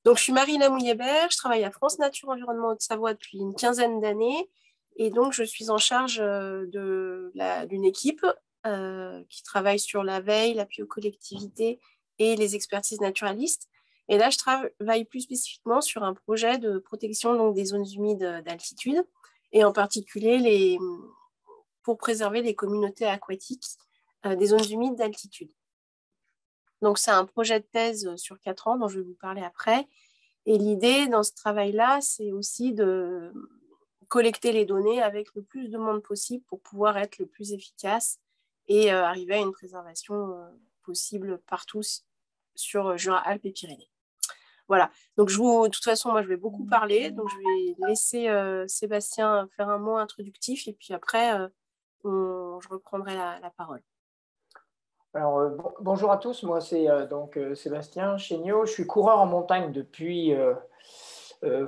Donc, je suis Marie Lamouille-Hébert, je travaille à France Nature Environnement Haute-Savoie depuis une quinzaine d'années. Et donc, je suis en charge d'une équipe qui travaille sur la veille, l'appui aux collectivités et les expertises naturalistes. Et là, je travaille plus spécifiquement sur un projet de protection donc, des zones humides d'altitude, et en particulier pour préserver les communautés aquatiques des zones humides d'altitude. Donc, c'est un projet de thèse sur 4 ans dont je vais vous parler après. Et l'idée dans ce travail-là, c'est aussi de collecter les données avec le plus de monde possible pour pouvoir être le plus efficace et arriver à une préservation possible partout sur Jura, Alpes et Pyrénées. Voilà. Donc, de toute façon, moi, je vais beaucoup parler. Donc, je vais laisser Sébastien faire un mot introductif et puis après, je reprendrai la parole. Alors, bonjour à tous, moi c'est Sébastien Chéniaud, je suis coureur en montagne depuis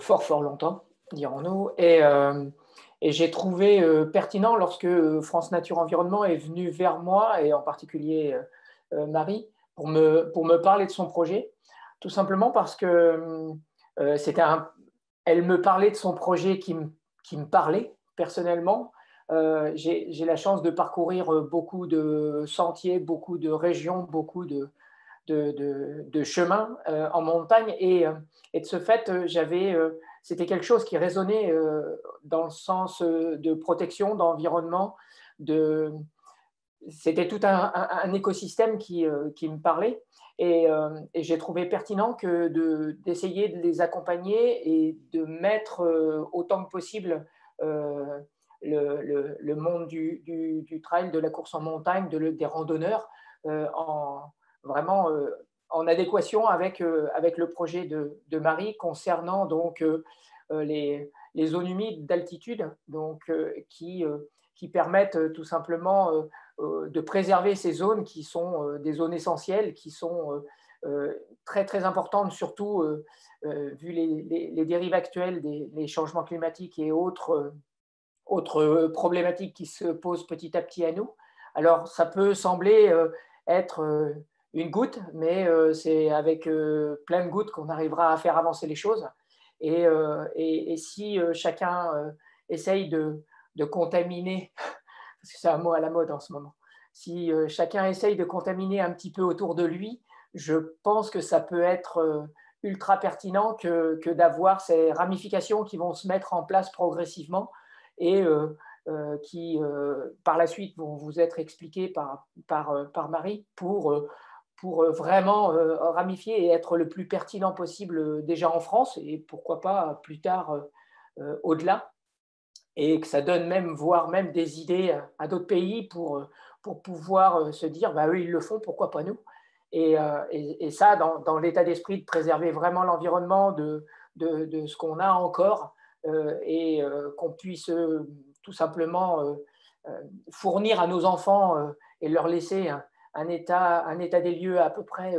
fort longtemps, dirons-nous, et j'ai trouvé pertinent lorsque France Nature Environnement est venu vers moi, et en particulier Marie, pour me parler de son projet, tout simplement parce que elle me parlait de son projet qui me parlait personnellement. J'ai la chance de parcourir beaucoup de sentiers, beaucoup de régions, beaucoup de chemins en montagne, et de ce fait, c'était quelque chose qui résonnait dans le sens de protection, d'environnement, c'était tout un écosystème qui me parlait, et j'ai trouvé pertinent d'essayer de les accompagner et de mettre autant que possible le monde du trail, de la course en montagne, des randonneurs, vraiment en adéquation avec le projet de Marie concernant donc les zones humides d'altitude, donc qui permettent tout simplement de préserver ces zones qui sont des zones essentielles, qui sont très importantes, surtout vu les dérives actuelles des changements climatiques et autres problématiques qui se posent petit à petit à nous. Alors, ça peut sembler être une goutte, mais c'est avec plein de gouttes qu'on arrivera à faire avancer les choses. Et si chacun essaye de contaminer, parce que c'est un mot à la mode en ce moment, si chacun essaye de contaminer un petit peu autour de lui, je pense que ça peut être ultra pertinent que d'avoir ces ramifications qui vont se mettre en place progressivement et qui, par la suite, vont vous être expliquées par Marie pour vraiment ramifier et être le plus pertinent possible déjà en France et pourquoi pas plus tard au-delà, et que ça donne voire même des idées à d'autres pays pour pouvoir se dire, bah, eux, ils le font, pourquoi pas nous. Et ça, dans l'état d'esprit de préserver vraiment l'environnement de ce qu'on a encore, et qu'on puisse tout simplement fournir à nos enfants et leur laisser un état des lieux à peu près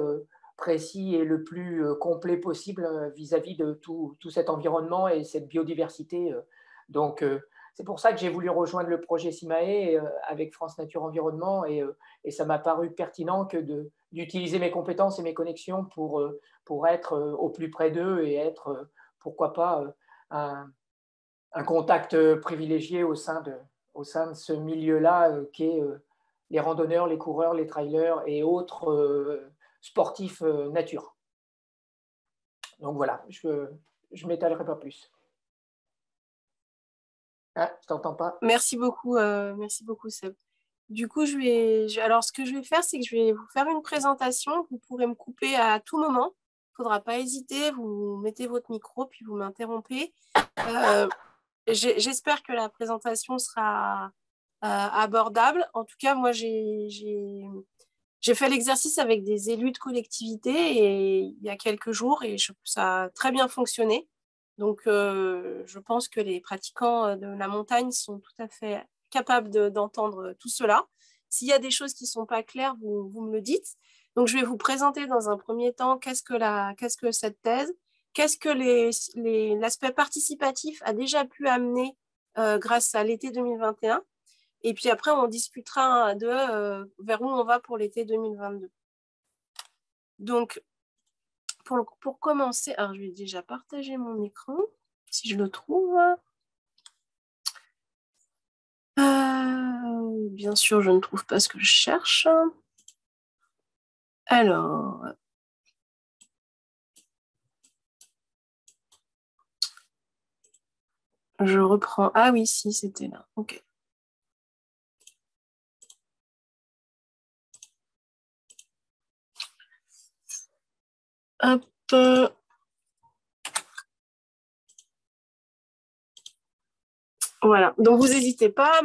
précis et le plus complet possible vis-à-vis de tout cet environnement et cette biodiversité. Donc, c'est pour ça que j'ai voulu rejoindre le projet SIMAE avec France Nature Environnement, et ça m'a paru pertinent d'utiliser mes compétences et mes connexions pour être au plus près d'eux et être, pourquoi pas, un contact privilégié au sein de ce milieu-là qu'est les randonneurs, les coureurs, les trailers et autres sportifs nature. Donc voilà, je ne m'étalerai pas plus. Ah, je t'entends pas. Merci beaucoup Seb. Du coup, alors ce que je vais faire, c'est que je vais vous faire une présentation. Vous pourrez me couper à tout moment. Il ne faudra pas hésiter. Vous mettez votre micro, puis vous m'interrompez. J'espère que la présentation sera abordable. En tout cas, moi, j'ai fait l'exercice avec des élus de collectivité il y a quelques jours, et ça a très bien fonctionné. Donc, je pense que les pratiquants de la montagne sont tout à fait capables d'entendre tout cela. S'il y a des choses qui ne sont pas claires, vous me le dites. Donc, je vais vous présenter dans un premier temps qu'est-ce que cette thèse, qu'est-ce que l'aspect participatif a déjà pu amener grâce à l'été 2021. Et puis après, on discutera vers où on va pour l'été 2022. Donc, pour commencer, alors je vais déjà partager mon écran, si je le trouve. Bien sûr, je ne trouve pas ce que je cherche. Alors, je reprends. Ah oui, si, c'était là. Ok. Hop. Voilà. Donc, vous n'hésitez pas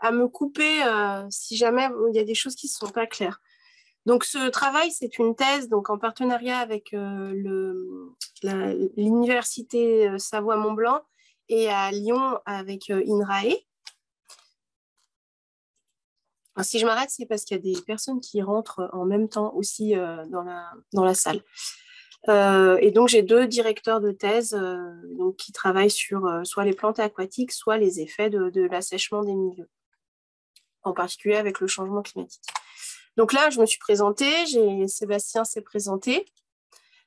à me couper si jamais il y a des choses qui ne sont pas claires. Donc, ce travail, c'est une thèse donc, en partenariat avec l'Université Savoie-Mont-Blanc et à Lyon avec INRAE. Alors, si je m'arrête, c'est parce qu'il y a des personnes qui rentrent en même temps aussi dans la salle. Et donc, j'ai 2 directeurs de thèse donc, qui travaillent sur soit les plantes aquatiques, soit les effets de l'assèchement des milieux, en particulier avec le changement climatique. Donc là, je me suis présentée, Sébastien s'est présenté.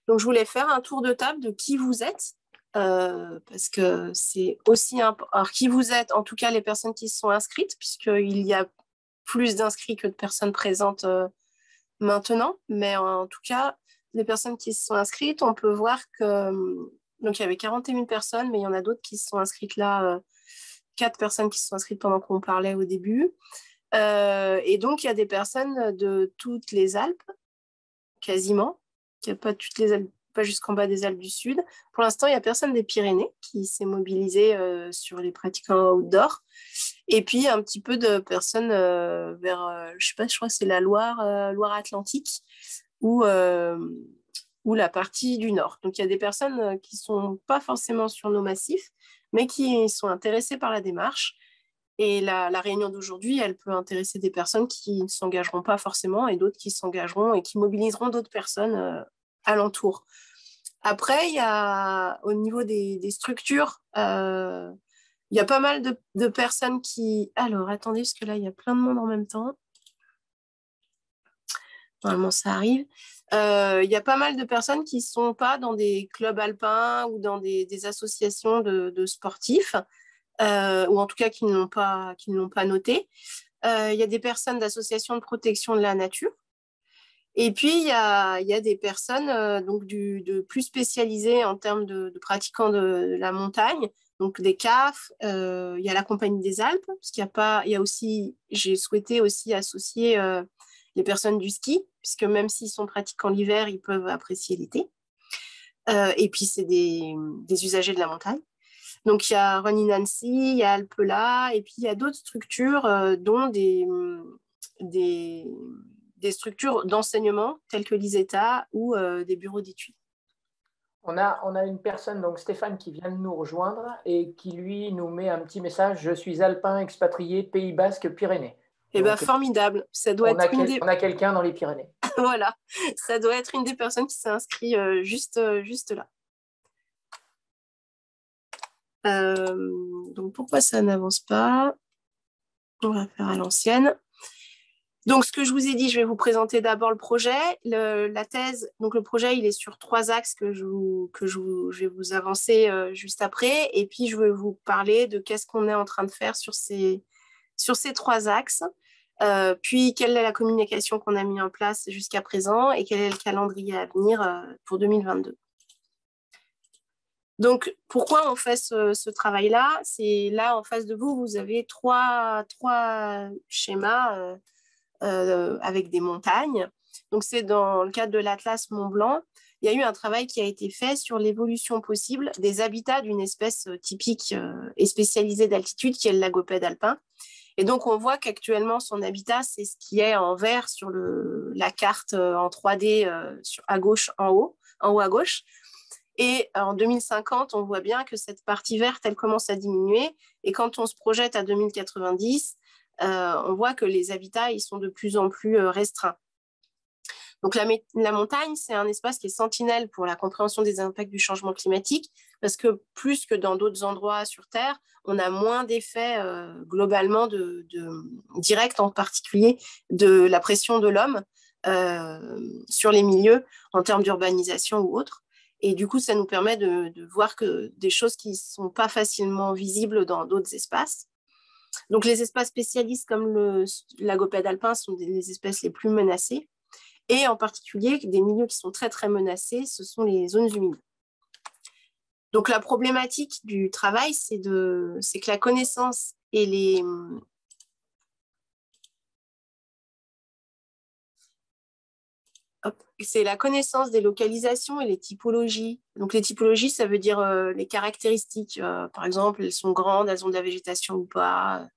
Donc, je voulais faire un tour de table de qui vous êtes, parce que c'est aussi important. Alors, qui vous êtes, en tout cas, les personnes qui se sont inscrites, puisqu'il y a plus d'inscrits que de personnes présentes maintenant. Mais en tout cas, les personnes qui se sont inscrites, on peut voir que donc il y avait 41 personnes, mais il y en a d'autres qui se sont inscrites là, 4 personnes qui se sont inscrites pendant qu'on parlait au début. Et donc, il y a des personnes de toutes les Alpes, quasiment. Il n'y a pas toutes les Alpes, pas jusqu'en bas des Alpes du Sud. Pour l'instant, il n'y a personne des Pyrénées qui s'est mobilisé sur les pratiquants outdoor. Et puis, un petit peu de personnes vers, je sais pas, je crois que c'est la Loire-Atlantique ou la partie du Nord. Donc, il y a des personnes qui ne sont pas forcément sur nos massifs, mais qui sont intéressées par la démarche. Et la réunion d'aujourd'hui, elle peut intéresser des personnes qui ne s'engageront pas forcément et d'autres qui s'engageront et qui mobiliseront d'autres personnes alentour. Après, il y a, au niveau des structures, il y a pas mal de personnes qui... Alors, attendez, parce que là, il y a plein de monde en même temps. Normalement, ça arrive. Il y a pas mal de personnes qui ne sont pas dans des clubs alpins ou dans des associations de sportifs, ou en tout cas qui ne l'ont pas noté. Il y a des personnes d'associations de protection de la nature. Et puis, il y a des personnes donc de plus spécialisées en termes de pratiquants de la montagne, donc des CAF, il y a la Compagnie des Alpes, parce il y a aussi, j'ai souhaité aussi associer les personnes du ski, puisque même s'ils sont pratiquants l'hiver, ils peuvent apprécier l'été. Et puis, c'est des usagers de la montagne. Donc, il y a Running Nancy, il y a Alpela, et puis il y a d'autres structures, dont des structures d'enseignement, telles que l'ISETA ou des bureaux d'études. On a une personne, donc Stéphane, qui vient de nous rejoindre et qui, lui, nous met un petit message. Je suis alpin, expatrié, Pays Basque, Pyrénées. Eh bien, formidable. Ça doit être on a quelqu'un dans les Pyrénées. Voilà, ça doit être une des personnes qui s'est inscrite juste là. Donc, pourquoi ça n'avance pas? On va faire à l'ancienne. Donc, ce que je vous ai dit, je vais vous présenter d'abord le projet. La thèse, donc le projet, il est sur 3 axes que je vais vous avancer juste après. Et puis, je vais vous parler de qu'est-ce qu'on est en train de faire sur ces 3 axes. Puis, quelle est la communication qu'on a mis en place jusqu'à présent et quel est le calendrier à venir pour 2022. Donc, pourquoi on fait ce travail-là? C'est là, en face de vous, vous avez trois schémas avec des montagnes. Donc, c'est dans le cadre de l'Atlas Mont-Blanc. Il y a eu un travail qui a été fait sur l'évolution possible des habitats d'une espèce typique et spécialisée d'altitude, qui est le lagopède alpin. Et donc, on voit qu'actuellement, son habitat, c'est ce qui est en vert sur la carte en 3D à gauche, en haut à gauche. Et en 2050, on voit bien que cette partie verte, elle commence à diminuer. Et quand on se projette à 2090, on voit que les habitats, ils sont de plus en plus restreints. Donc la montagne, c'est un espace qui est sentinelle pour la compréhension des impacts du changement climatique, parce que plus que dans d'autres endroits sur Terre, on a moins d'effets globalement directs, en particulier de la pression de l'homme sur les milieux en termes d'urbanisation ou autre. Et du coup, ça nous permet de voir que des choses qui ne sont pas facilement visibles dans d'autres espaces. Donc, les espaces spécialistes comme l'agopède alpin sont les espèces les plus menacées. Et en particulier, des milieux qui sont très, très menacés, ce sont les zones humides. Donc, la problématique du travail, c'est que la connaissance et c'est la connaissance des localisations et les typologies. Donc, les typologies, ça veut dire les caractéristiques. Par exemple, elles sont grandes, elles ont de la végétation ou pas.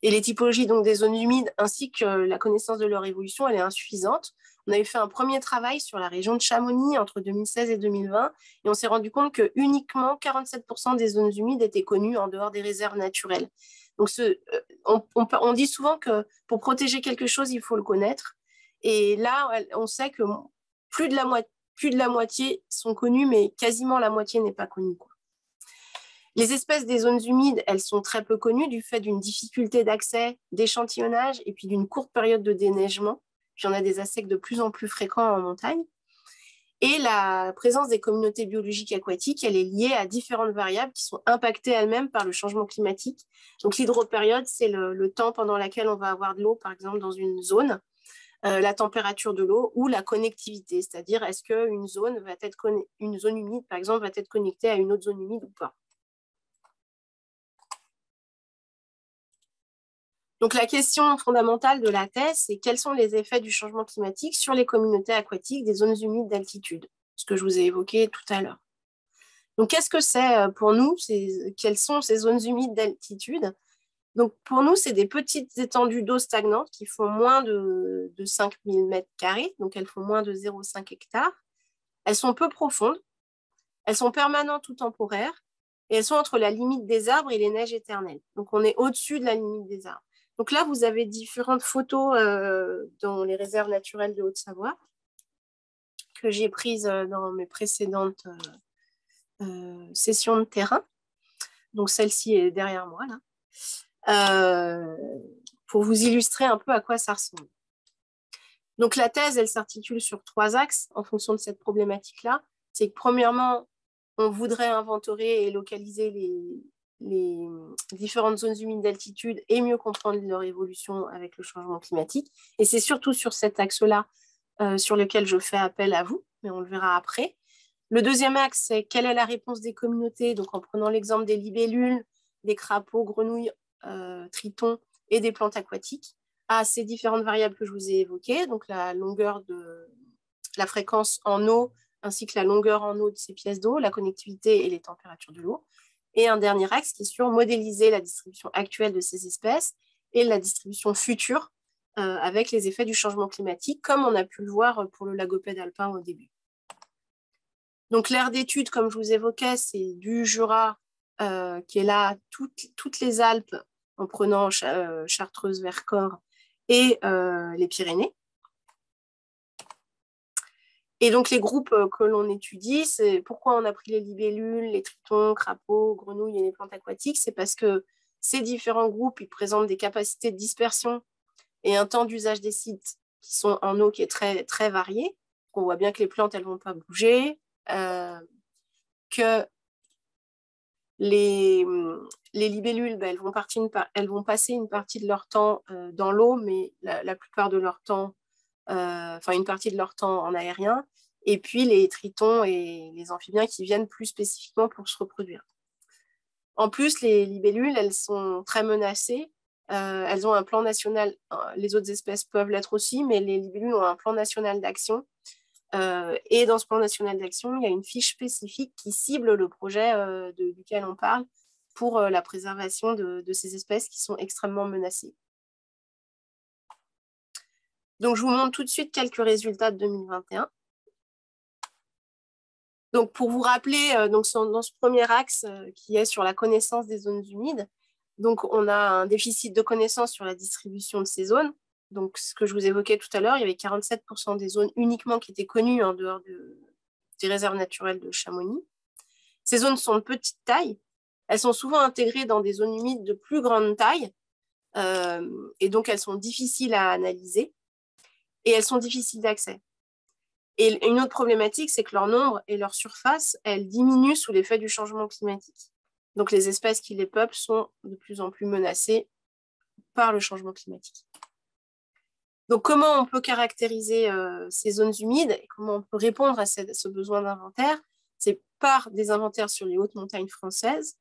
Et les typologies donc, des zones humides ainsi que la connaissance de leur évolution, elle est insuffisante. On avait fait un premier travail sur la région de Chamonix entre 2016 et 2020 et on s'est rendu compte que uniquement 47% des zones humides étaient connues en dehors des réserves naturelles. Donc, on dit souvent que pour protéger quelque chose, il faut le connaître. Et là, on sait que plus de la moitié sont connues, mais quasiment la moitié n'est pas connue, quoi. Les espèces des zones humides, elles sont très peu connues du fait d'une difficulté d'accès, d'échantillonnage et puis d'une courte période de déneigement. Puis on a des assecs de plus en plus fréquents en montagne. Et la présence des communautés biologiques aquatiques, elle est liée à différentes variables qui sont impactées elles-mêmes par le changement climatique. Donc l'hydropériode, c'est le temps pendant lequel on va avoir de l'eau, par exemple, dans une zone. La température de l'eau ou la connectivité, c'est-à-dire est-ce qu'une zone une zone humide, par exemple, va être connectée à une autre zone humide ou pas. Donc, la question fondamentale de la thèse, c'est quels sont les effets du changement climatique sur les communautés aquatiques des zones humides d'altitude, ce que je vous ai évoqué tout à l'heure. Donc, qu'est-ce que c'est pour nous? Quelles sont ces zones humides d'altitude? Donc, pour nous, c'est des petites étendues d'eau stagnantes qui font moins de 5000 mètres carrés, donc elles font moins de 0,5 hectares. Elles sont peu profondes, elles sont permanentes ou temporaires, et elles sont entre la limite des arbres et les neiges éternelles. Donc, on est au-dessus de la limite des arbres. Donc là, vous avez différentes photos dans les réserves naturelles de Haute-Savoie que j'ai prises dans mes précédentes sessions de terrain. Donc, celle-ci est derrière moi, là. Pour vous illustrer un peu à quoi ça ressemble. Donc, la thèse, elle s'articule sur 3 axes en fonction de cette problématique-là. C'est que, premièrement, on voudrait inventorier et localiser les différentes zones humides d'altitude et mieux comprendre leur évolution avec le changement climatique. Et c'est surtout sur cet axe-là sur lequel je fais appel à vous, mais on le verra après. Le deuxième axe, c'est quelle est la réponse des communautés, donc en prenant l'exemple des libellules, des crapauds, grenouilles, tritons et des plantes aquatiques, à ces différentes variables que je vous ai évoquées, donc la longueur de la fréquence en eau, ainsi que la longueur en eau de ces pièces d'eau, la connectivité et les températures de l'eau. Et un dernier axe qui est sur modéliser la distribution actuelle de ces espèces et la distribution future avec les effets du changement climatique, comme on a pu le voir pour le lagopède alpin au début. Donc l'aire d'étude, comme je vous évoquais, c'est du Jura qui est là, toutes les Alpes en prenant Chartreuse, Vercors et les Pyrénées. Et donc, les groupes que l'on étudie, c'est pourquoi on a pris les libellules, les tritons, crapauds, grenouilles et les plantes aquatiques. C'est parce que ces différents groupes, ils présentent des capacités de dispersion et un temps d'usage des sites qui sont en eau qui est très, très varié. On voit bien que les plantes, elles ne vont pas bouger, que les libellules, elles vont passer une partie de leur temps dans l'eau, mais la plupart de leur temps, une partie de leur temps en aérien, et puis les tritons et les amphibiens qui viennent plus spécifiquement pour se reproduire. En plus, les libellules, elles sont très menacées. Elles ont un plan national, les autres espèces peuvent l'être aussi, mais les libellules ont un plan national d'action. Et dans ce plan national d'action, il y a une fiche spécifique qui cible le projet duquel on parle pour la préservation de ces espèces qui sont extrêmement menacées. Donc, je vous montre tout de suite quelques résultats de 2021. Donc, pour vous rappeler, dans ce premier axe qui est sur la connaissance des zones humides, donc on a un déficit de connaissance sur la distribution de ces zones. Donc, ce que je vous évoquais tout à l'heure, il y avait 47% des zones uniquement qui étaient connues en dehors des réserves naturelles de Chamonix. Ces zones sont de petite taille. Elles sont souvent intégrées dans des zones humides de plus grande taille et donc elles sont difficiles à analyser. et elles sont difficiles d'accès. Et une autre problématique, c'est que leur nombre et leur surface, elles diminuent sous l'effet du changement climatique. Donc les espèces qui les peuplent sont de plus en plus menacées par le changement climatique. Donc comment on peut caractériser ces zones humides et comment on peut répondre à ce besoin d'inventaire? C'est par des inventaires sur les hautes montagnes françaises,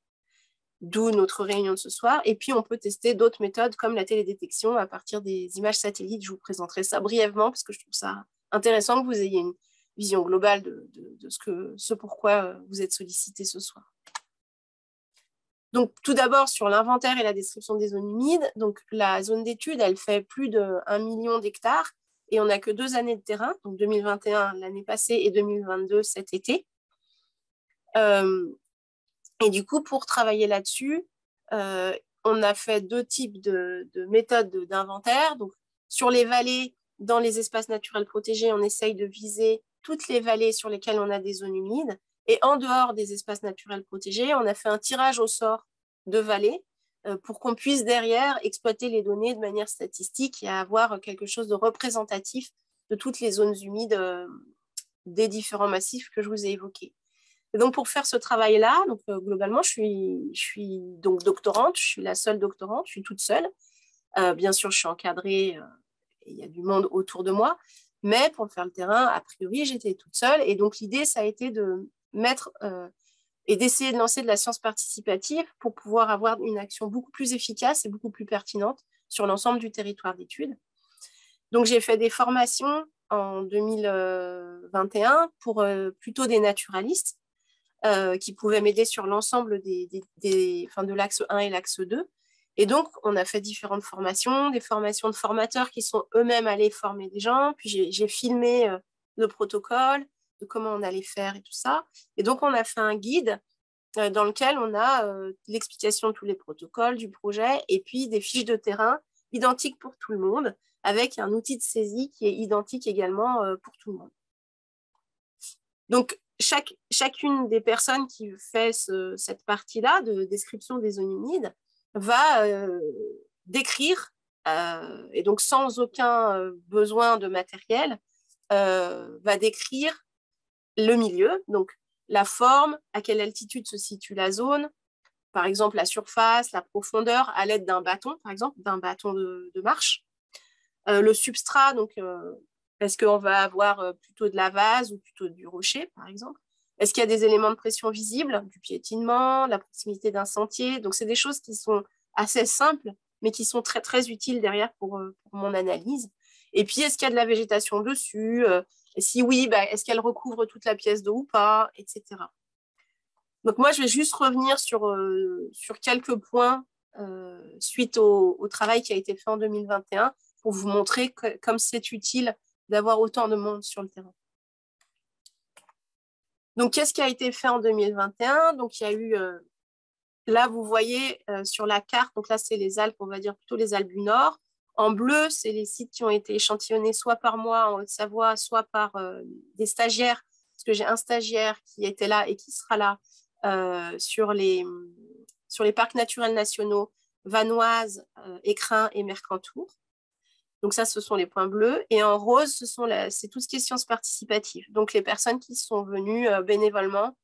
d'où notre réunion de ce soir. Et puis on peut tester d'autres méthodes comme la télédétection à partir des images satellites. Je vous présenterai ça brièvement parce que je trouve ça intéressant que vous ayez une vision globale de ce pourquoi vous êtes sollicité ce soir. Donc, tout d'abord, sur l'inventaire et la description des zones humides, donc la zone d'étude, elle fait plus de 1 million d'hectares et on n'a que 2 années de terrain, donc 2021 l'année passée et 2022 cet été. Et du coup, pour travailler là-dessus, on a fait 2 types de méthodes d'inventaire. Donc, sur les vallées, dans les espaces naturels protégés, on essaye de viser toutes les vallées sur lesquelles on a des zones humides. Et en dehors des espaces naturels protégés, on a fait un tirage au sort de vallées pour qu'on puisse derrière exploiter les données de manière statistique et avoir quelque chose de représentatif de toutes les zones humides des différents massifs que je vous ai évoqués. Et donc, pour faire ce travail-là, donc, globalement, je suis donc doctorante, je suis la seule doctorante, je suis toute seule. Bien sûr, je suis encadrée et il y a du monde autour de moi. Mais pour faire le terrain, a priori, j'étais toute seule. Et donc, l'idée, ça a été de mettre et d'essayer de lancer de la science participative pour pouvoir avoir une action beaucoup plus efficace et beaucoup plus pertinente sur l'ensemble du territoire d'études. Donc, j'ai fait des formations en 2021 pour plutôt des naturalistes qui pouvaient m'aider sur l'ensemble de l'axe 1 et l'axe 2. Et donc, on a fait différentes formations, des formations de formateurs qui sont eux-mêmes allés former des gens. Puis, j'ai filmé le protocole, de comment on allait faire et tout ça. Et donc, on a fait un guide dans lequel on a l'explication de tous les protocoles du projet et puis des fiches de terrain identiques pour tout le monde, avec un outil de saisie qui est identique également pour tout le monde. Donc, chacune des personnes qui fait cette partie-là de description des zones humides va décrire, et donc sans aucun besoin de matériel, va décrire le milieu, donc la forme, à quelle altitude se situe la zone, par exemple la surface, la profondeur, à l'aide d'un bâton, par exemple, d'un bâton de marche. Le substrat, donc est-ce qu'on va avoir plutôt de la vase ou plutôt du rocher, par exemple? Est-ce qu'il y a des éléments de pression visibles, du piétinement, la proximité d'un sentier? Donc, c'est des choses qui sont assez simples, mais qui sont très, très utiles derrière pour mon analyse. Et puis, est-ce qu'il y a de la végétation dessus? Et si oui, est-ce qu'elle recouvre toute la pièce d'eau ou pas, etc. Donc, moi, je vais juste revenir sur quelques points suite au travail qui a été fait en 2021 pour vous montrer comme c'est utile d'avoir autant de monde sur le terrain. Donc, qu'est-ce qui a été fait en 2021? Donc, il y a eu, là, vous voyez sur la carte, donc là, c'est les Alpes, on va dire plutôt les Alpes du Nord. En bleu, c'est les sites qui ont été échantillonnés soit par moi en Haute-Savoie, soit par des stagiaires, parce que j'ai un stagiaire qui était là et qui sera là sur les parcs naturels nationaux Vanoise, Écrin et Mercantour. Donc ça, ce sont les points bleus. Et en rose, c'est tout ce qui est sciences participatives. Donc les personnes qui sont venues bénévolement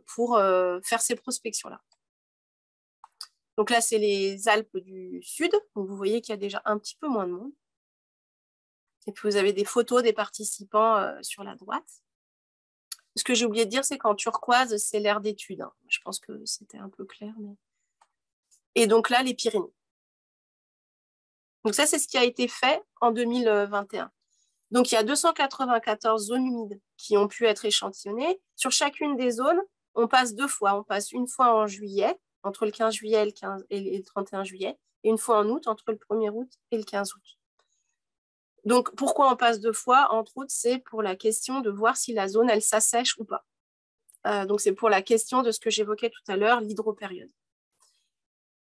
pour faire ces prospections-là. Donc là, c'est les Alpes du Sud. Donc vous voyez qu'il y a déjà un petit peu moins de monde. Et puis vous avez des photos des participants sur la droite. Ce que j'ai oublié de dire, c'est qu'en turquoise, c'est l'aire d'étude. Hein. Je pense que c'était un peu clair. Mais... Et donc là, les Pyrénées. Donc ça, c'est ce qui a été fait en 2021. Donc il y a 294 zones humides qui ont pu être échantillonnées. Sur chacune des zones, on passe 2 fois. On passe une fois en juillet, entre le 15 juillet et le 31 juillet, et une fois en août, entre le 1er août et le 15 août. Donc pourquoi on passe 2 fois? Entre autres, c'est pour la question de voir si la zone, elle s'assèche ou pas. Donc c'est pour la question de ce que j'évoquais tout à l'heure, l'hydropériode.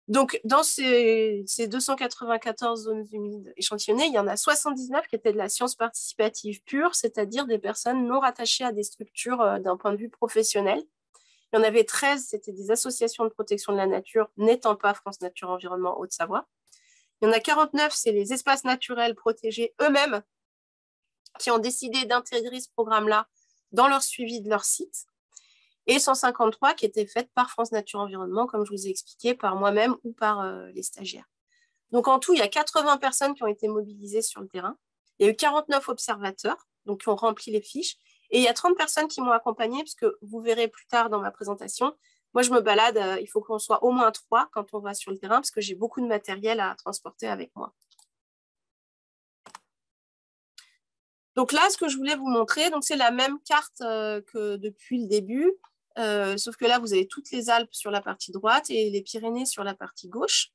Donc, dans ces 294 zones humides échantillonnées, il y en a 79 qui étaient de la science participative pure, c'est-à-dire des personnes non rattachées à des structures d'un point de vue professionnel. Il y en avait 13, c'était des associations de protection de la nature n'étant pas France Nature Environnement Haute-Savoie. Il y en a 49, c'est les espaces naturels protégés eux-mêmes qui ont décidé d'intégrer ce programme-là dans leur suivi de leur site, et 153 qui étaient faites par France Nature Environnement, comme je vous ai expliqué, par moi-même ou par les stagiaires. Donc en tout, il y a 80 personnes qui ont été mobilisées sur le terrain. Il y a eu 49 observateurs donc, qui ont rempli les fiches. Et il y a 30 personnes qui m'ont accompagnée, parce que vous verrez plus tard dans ma présentation, moi je me balade, il faut qu'on soit au moins 3 quand on va sur le terrain, parce que j'ai beaucoup de matériel à transporter avec moi. Donc là, ce que je voulais vous montrer, c'est la même carte que depuis le début, sauf que là, vous avez toutes les Alpes sur la partie droite et les Pyrénées sur la partie gauche.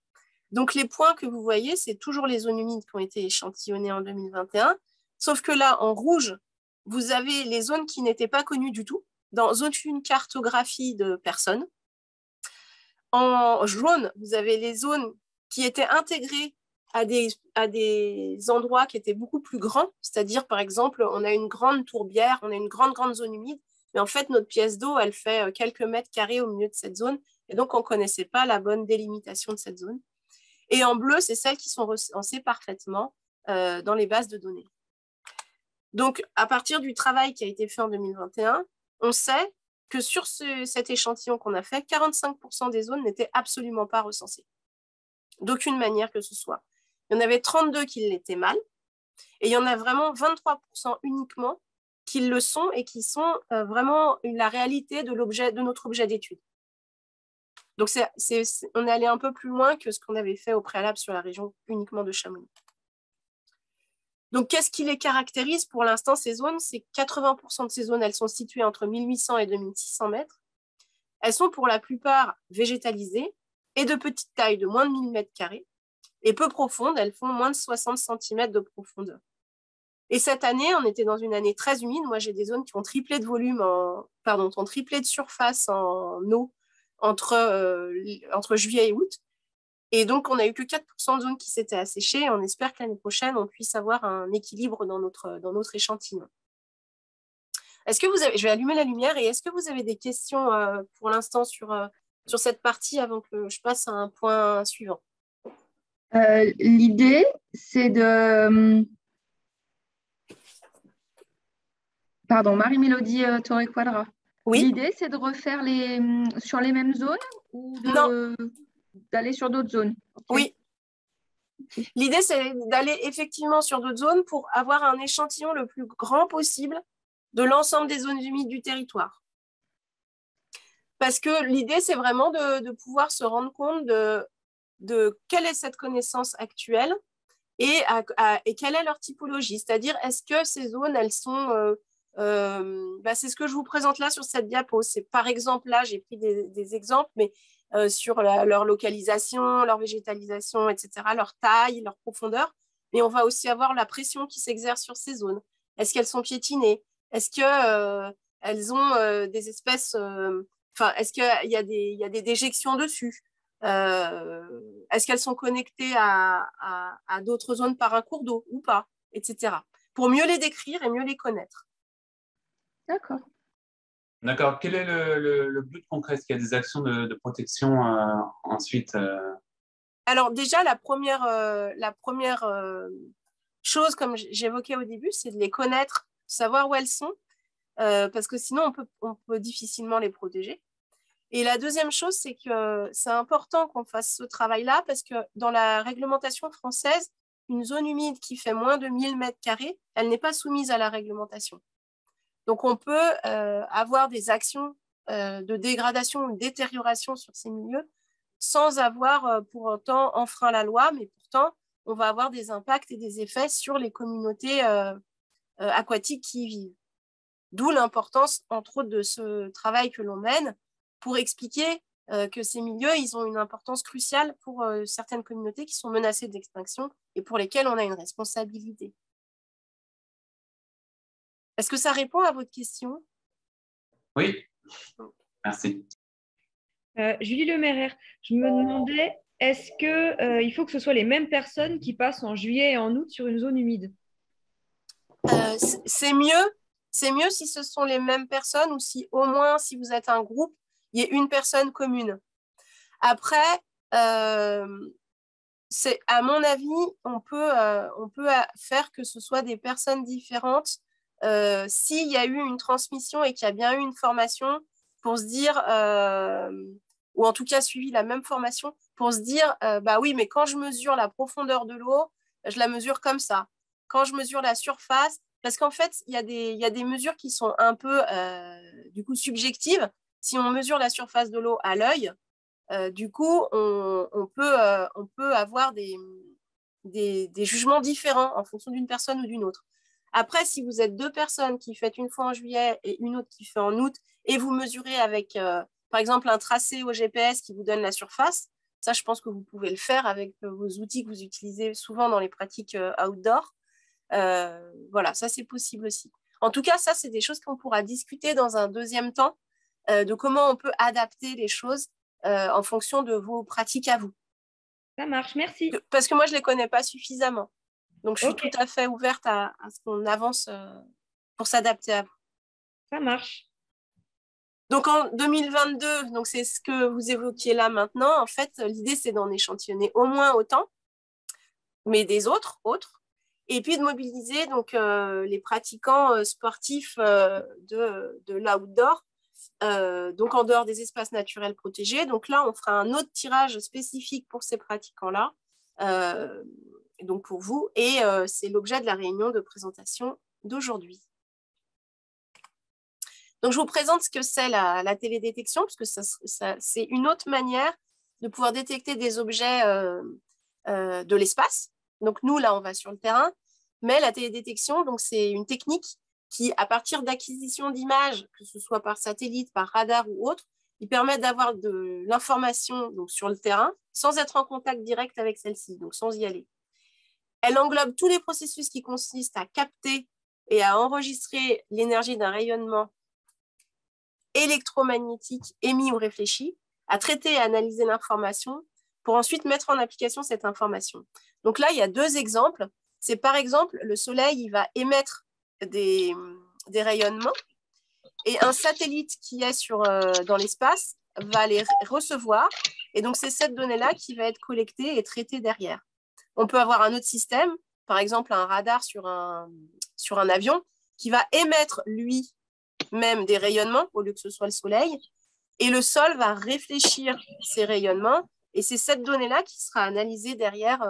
Donc les points que vous voyez, c'est toujours les zones humides qui ont été échantillonnées en 2021, sauf que là, en rouge, vous avez les zones qui n'étaient pas connues du tout, dans aucune cartographie de personnes. En jaune, vous avez les zones qui étaient intégrées à des endroits qui étaient beaucoup plus grands, c'est-à-dire, par exemple, on a une grande tourbière, on a une grande zone humide, mais en fait, notre pièce d'eau, elle fait quelques mètres carrés au milieu de cette zone, et donc on ne connaissait pas la bonne délimitation de cette zone. Et en bleu, c'est celles qui sont recensées parfaitement dans les bases de données. Donc, à partir du travail qui a été fait en 2021, on sait que sur cet échantillon qu'on a fait, 45% des zones n'étaient absolument pas recensées, d'aucune manière que ce soit. Il y en avait 32 qui l'étaient mal, et il y en a vraiment 23% uniquement qui le sont et qui sont vraiment la réalité de notre objet d'étude. Donc, on est allé un peu plus loin que ce qu'on avait fait au préalable sur la région uniquement de Chamonix. Donc, qu'est-ce qui les caractérise pour l'instant, ces zones? C'est 80% de ces zones, elles sont situées entre 1800 et 2600 mètres. Elles sont pour la plupart végétalisées et de petite taille, de moins de 1000 mètres carrés. Et peu profondes, elles font moins de 60 cm de profondeur. Et cette année, on était dans une année très humide. Moi, j'ai des zones qui ont triplé de volume, ont triplé de surface en eau entre juillet et août. Et donc, on n'a eu que 4% de zones qui s'étaient asséchées. On espère que l'année prochaine, on puisse avoir un équilibre dans notre échantillon. Est-ce que vous avez... Je vais allumer la lumière. Et est-ce que vous avez des questions pour l'instant sur cette partie avant que je passe à un point suivant? L'idée, c'est de... Pardon, Marie-Mélodie Torre-Quadra. Oui. L'idée, c'est de refaire sur les mêmes zones ou d'aller sur d'autres zones? Okay. Oui. L'idée, c'est d'aller effectivement sur d'autres zones pour avoir un échantillon le plus grand possible de l'ensemble des zones humides du territoire. Parce que l'idée, c'est vraiment de pouvoir se rendre compte de quelle est cette connaissance actuelle et quelle est leur typologie. C'est-à-dire, est-ce que ces zones, elles sont... c'est ce que je vous présente là sur cette diapo. C'est, par exemple, là, j'ai pris des exemples, mais sur leur localisation, leur végétalisation, etc., leur taille, leur profondeur. Mais on va aussi avoir la pression qui s'exerce sur ces zones. Est-ce qu'elles sont piétinées? Est-ce qu'elles ont des espèces... est-ce qu'il y a des déjections dessus? Est-ce qu'elles sont connectées à d'autres zones par un cours d'eau ou pas, etc. Pour mieux les décrire et mieux les connaître. D'accord. D'accord. Quel est le but concret? Est-ce qu'il y a des actions de protection ensuite Alors déjà, la première chose, comme j'évoquais au début, c'est de les connaître, savoir où elles sont, parce que sinon, on peut difficilement les protéger. Et la deuxième chose, c'est que c'est important qu'on fasse ce travail-là, parce que dans la réglementation française, une zone humide qui fait moins de 1000 mètres carrés, elle n'est pas soumise à la réglementation. Donc, on peut avoir des actions de dégradation ou de détérioration sur ces milieux sans avoir pour autant enfreint la loi, mais pourtant, on va avoir des impacts et des effets sur les communautés aquatiques qui y vivent. D'où l'importance, entre autres, de ce travail que l'on mène pour expliquer que ces milieux, ils ont une importance cruciale pour certaines communautés qui sont menacées d'extinction et pour lesquelles on a une responsabilité. Est-ce que ça répond à votre question? Oui, merci. Julie Lemaire, je me demandais, est-ce qu'il faut que ce soit les mêmes personnes qui passent en juillet et en août sur une zone humide? C'est mieux si ce sont les mêmes personnes ou si au moins, si vous êtes un groupe, il y ait une personne commune. Après, à mon avis, on peut faire que ce soit des personnes différentes s'il y a eu une transmission et qu'il y a bien eu une formation pour se dire, ou en tout cas suivi la même formation, pour se dire, bah oui, mais quand je mesure la profondeur de l'eau, je la mesure comme ça. Quand je mesure la surface, parce qu'en fait, il y a des mesures qui sont un peu, du coup, subjectives. Si on mesure la surface de l'eau à l'œil, du coup, on peut avoir des jugements différents en fonction d'une personne ou d'une autre. Après, si vous êtes deux personnes qui faites une fois en juillet et une autre qui fait en août, et vous mesurez avec, par exemple, un tracé au GPS qui vous donne la surface, ça, je pense que vous pouvez le faire avec vos outils que vous utilisez souvent dans les pratiques outdoor. Voilà, ça, c'est possible aussi. En tout cas, ça, c'est des choses qu'on pourra discuter dans un deuxième temps de comment on peut adapter les choses en fonction de vos pratiques à vous. Ça marche, merci. Parce que moi, je ne les connais pas suffisamment. Donc, je suis Ok. tout à fait ouverte à ce qu'on avance pour s'adapter à vous. Ça marche. Donc, en 2022, donc c'est ce que vous évoquiez là maintenant. En fait, l'idée, c'est d'en échantillonner au moins autant, mais des autres. Et puis de mobiliser donc, les pratiquants sportifs de l'outdoor, donc en dehors des espaces naturels protégés. Donc là, on fera un autre tirage spécifique pour ces pratiquants-là, donc pour vous, et c'est l'objet de la réunion de présentation d'aujourd'hui. Donc, je vous présente ce que c'est la télédétection, parce que c'est une autre manière de pouvoir détecter des objets de l'espace. Donc, nous, là, on va sur le terrain, mais la télédétection, donc, c'est une technique qui, à partir d'acquisition d'images, que ce soit par satellite, par radar ou autre, il permet d'avoir de l'information sur le terrain sans être en contact direct avec celle-ci, donc sans y aller. Elle englobe tous les processus qui consistent à capter et à enregistrer l'énergie d'un rayonnement électromagnétique émis ou réfléchi, à traiter et analyser l'information pour ensuite mettre en application cette information. Donc là, il y a deux exemples. C'est par exemple, le Soleil, il va émettre des rayonnements et un satellite qui est dans l'espace va les recevoir. Et donc, c'est cette donnée-là qui va être collectée et traitée derrière. On peut avoir un autre système, par exemple un radar sur un avion, qui va émettre, lui, même des rayonnements au lieu que ce soit le soleil, et le sol va réfléchir ces rayonnements, et c'est cette donnée-là qui sera analysée derrière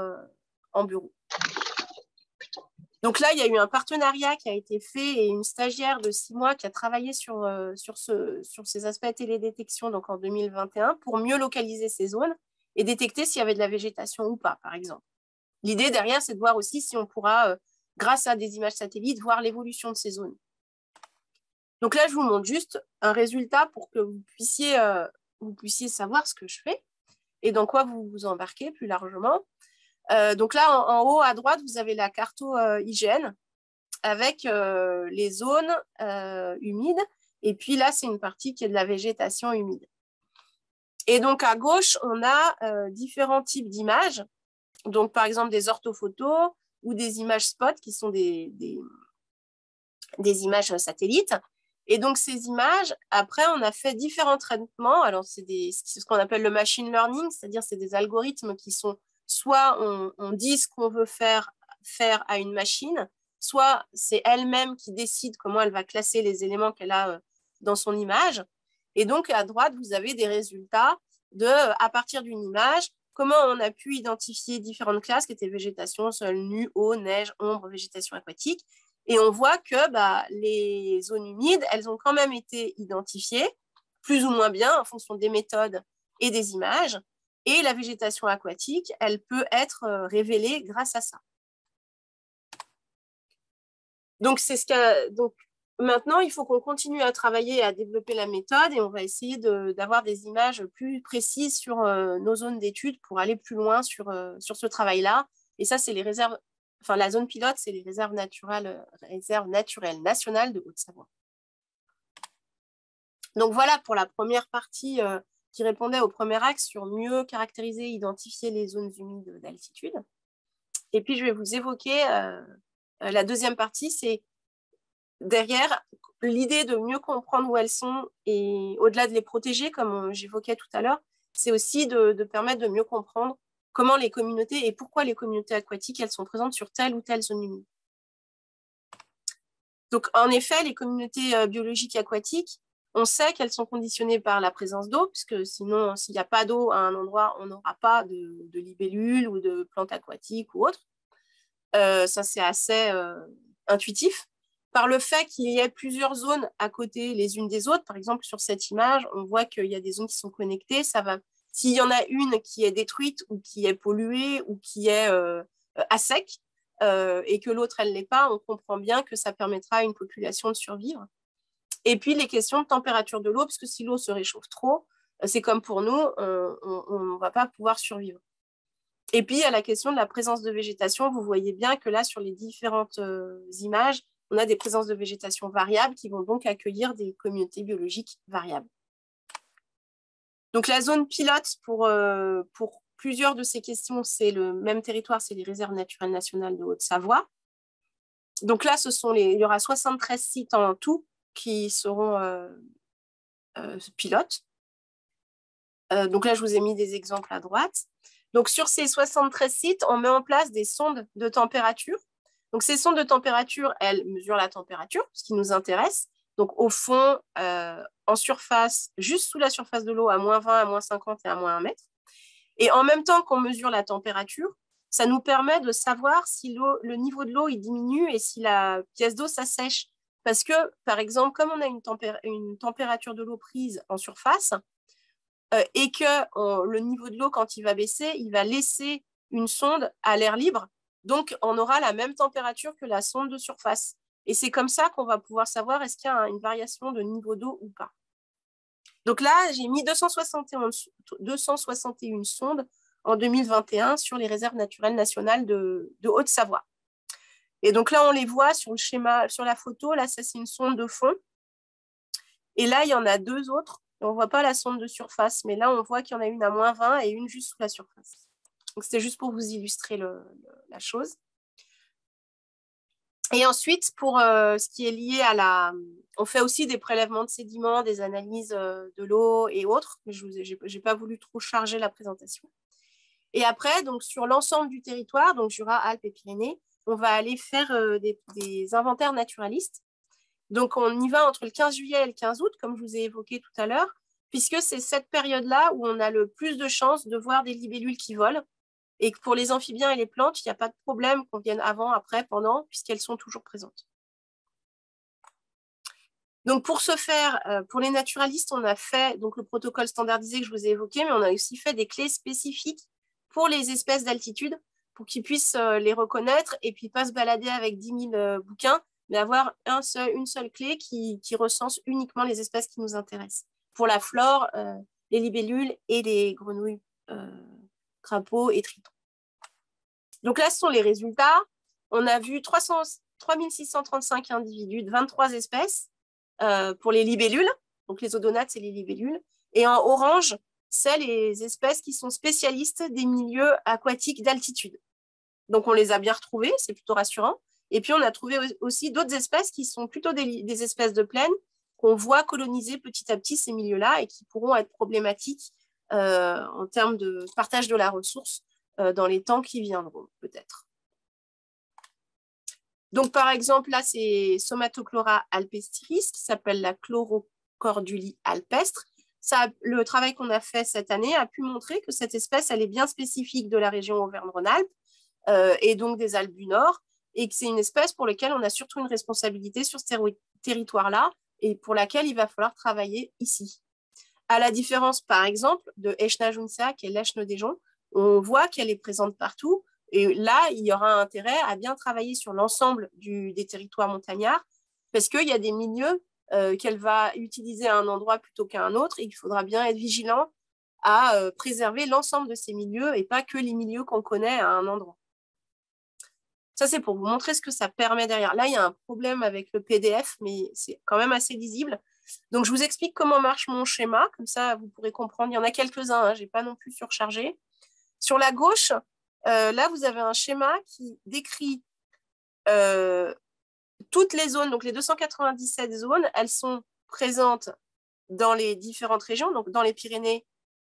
en bureau. Donc là, il y a eu un partenariat qui a été fait et une stagiaire de 6 mois qui a travaillé sur ces aspects télédétection donc en 2021 pour mieux localiser ces zones et détecter s'il y avait de la végétation ou pas, par exemple. L'idée derrière, c'est de voir aussi si on pourra, grâce à des images satellites, voir l'évolution de ces zones. Donc là, je vous montre juste un résultat pour que vous puissiez savoir ce que je fais et dans quoi vous vous embarquez plus largement. Donc là, en haut à droite, vous avez la carto IGN avec les zones humides. Et puis là, c'est une partie qui est de la végétation humide. Et donc à gauche, on a différents types d'images. Donc par exemple des orthophotos ou des images spot qui sont des images satellites. Et donc, ces images, après, on a fait différents traitements. Alors, c'est ce qu'on appelle le machine learning, c'est-à-dire c'est des algorithmes qui sont soit on dit ce qu'on veut faire à une machine, soit c'est elle-même qui décide comment elle va classer les éléments qu'elle a dans son image. Et donc, à droite, vous avez des résultats à partir d'une image, comment on a pu identifier différentes classes qui étaient végétation, sol nu, eau, neige, ombre, végétation aquatique. Et on voit que les zones humides, elles ont quand même été identifiées, plus ou moins bien en fonction des méthodes et des images. Et la végétation aquatique, elle peut être révélée grâce à ça. Donc, maintenant, il faut qu'on continue à travailler et à développer la méthode et on va essayer d'avoir des images plus précises sur nos zones d'études pour aller plus loin sur ce travail-là. Et ça, c'est les réserves. Enfin, la zone pilote, c'est les réserves naturelles nationales de Haute-Savoie. Donc voilà pour la première partie qui répondait au premier axe sur mieux caractériser et identifier les zones humides d'altitude. Et puis, je vais vous évoquer la deuxième partie, c'est derrière l'idée de mieux comprendre où elles sont et au-delà de les protéger, comme j'évoquais tout à l'heure, c'est aussi de permettre de mieux comprendre comment les communautés et pourquoi les communautés aquatiques, elles sont présentes sur telle ou telle zone humide. Donc, en effet, les communautés biologiques aquatiques, on sait qu'elles sont conditionnées par la présence d'eau, puisque sinon, s'il n'y a pas d'eau à un endroit, on n'aura pas de libellules ou de plantes aquatiques ou autres. Ça, c'est assez intuitif. Par le fait qu'il y ait plusieurs zones à côté les unes des autres, par exemple, sur cette image, on voit qu'il y a des zones qui sont connectées. S'il y en a une qui est détruite ou qui est polluée ou qui est à sec, et que l'autre, elle ne l'est pas, on comprend bien que ça permettra à une population de survivre. Et puis, les questions de température de l'eau, parce que si l'eau se réchauffe trop, c'est comme pour nous, on ne va pas pouvoir survivre. Et puis, à la question de la présence de végétation, vous voyez bien que là, sur les différentes images, on a des présences de végétation variables qui vont donc accueillir des communautés biologiques variables. Donc, la zone pilote pour plusieurs de ces questions, c'est le même territoire, c'est les réserves naturelles nationales de Haute-Savoie. Donc là, il y aura 73 sites en tout qui seront pilotes. Donc là, je vous ai mis des exemples à droite. Donc, sur ces 73 sites, on met en place des sondes de température. Donc, ces sondes de température, elles mesurent la température, ce qui nous intéresse. Donc, au fond, en surface, juste sous la surface de l'eau, à -20, à -50 et à -1 mètre. Et en même temps qu'on mesure la température, ça nous permet de savoir si le niveau de l'eau il diminue et si la pièce d'eau s'assèche. Parce que, par exemple, comme on a une température de l'eau prise en surface, et que le niveau de l'eau, quand il va baisser, il va laisser une sonde à l'air libre. Donc, on aura la même température que la sonde de surface. Et c'est comme ça qu'on va pouvoir savoir est-ce qu'il y a une variation de niveau d'eau ou pas. Donc là, j'ai mis 261 sondes en 2021 sur les réserves naturelles nationales de Haute-Savoie. Et donc là, on les voit sur le schéma, sur la photo. Là, ça, c'est une sonde de fond. Et là, il y en a deux autres. On ne voit pas la sonde de surface, mais là, on voit qu'il y en a une à -20 et une juste sous la surface. Donc, c'était juste pour vous illustrer la chose. Et ensuite, pour ce qui est lié à on fait aussi des prélèvements de sédiments, des analyses de l'eau et autres, mais je n'ai pas voulu trop charger la présentation. Et après, donc, sur l'ensemble du territoire, donc Jura, Alpes et Pyrénées, on va aller faire des inventaires naturalistes. Donc, on y va entre le 15 juillet et le 15 août, comme je vous ai évoqué tout à l'heure, puisque c'est cette période-là où on a le plus de chances de voir des libellules qui volent. Et que pour les amphibiens et les plantes, il n'y a pas de problème qu'on vienne avant, après, pendant, puisqu'elles sont toujours présentes. Donc, pour ce faire, pour les naturalistes, on a fait donc, le protocole standardisé que je vous ai évoqué, mais on a aussi fait des clés spécifiques pour les espèces d'altitude, pour qu'ils puissent les reconnaître et puis pas se balader avec 10 000 bouquins, mais avoir une seule clé qui recense uniquement les espèces qui nous intéressent. Pour la flore, les libellules et les grenouilles, crapauds et tritons. Donc là, ce sont les résultats. On a vu 3635 individus de 23 espèces pour les libellules. Donc les odonates, c'est les libellules. Et en orange, c'est les espèces qui sont spécialistes des milieux aquatiques d'altitude. Donc on les a bien retrouvées, c'est plutôt rassurant. Et puis on a trouvé aussi d'autres espèces qui sont plutôt des espèces de plaine qu'on voit coloniser petit à petit ces milieux-là et qui pourront être problématiques en termes de partage de la ressource dans les temps qui viendront, peut-être. Donc, par exemple, là, c'est Somatochlora alpestris, qui s'appelle la Chlorocordulie alpestre. Le travail qu'on a fait cette année a pu montrer que cette espèce, elle est bien spécifique de la région Auvergne-Rhône-Alpes et donc des Alpes du Nord, et que c'est une espèce pour laquelle on a surtout une responsabilité sur ce territoire-là et pour laquelle il va falloir travailler ici. À la différence, par exemple, de Echna juncea, qui est l'Echne des joncs, on voit qu'elle est présente partout. Et là, il y aura intérêt à bien travailler sur l'ensemble des territoires montagnards parce qu'il y a des milieux qu'elle va utiliser à un endroit plutôt qu'à un autre. Et il faudra bien être vigilant à préserver l'ensemble de ces milieux et pas que les milieux qu'on connaît à un endroit. Ça, c'est pour vous montrer ce que ça permet derrière. Là, il y a un problème avec le PDF, mais c'est quand même assez lisible. Donc, je vous explique comment marche mon schéma. Comme ça, vous pourrez comprendre. Il y en a quelques-uns, hein, je n'ai pas non plus surchargé. Sur la gauche, là, vous avez un schéma qui décrit toutes les zones. Donc, les 297 zones, elles sont présentes dans les différentes régions, donc dans les Pyrénées,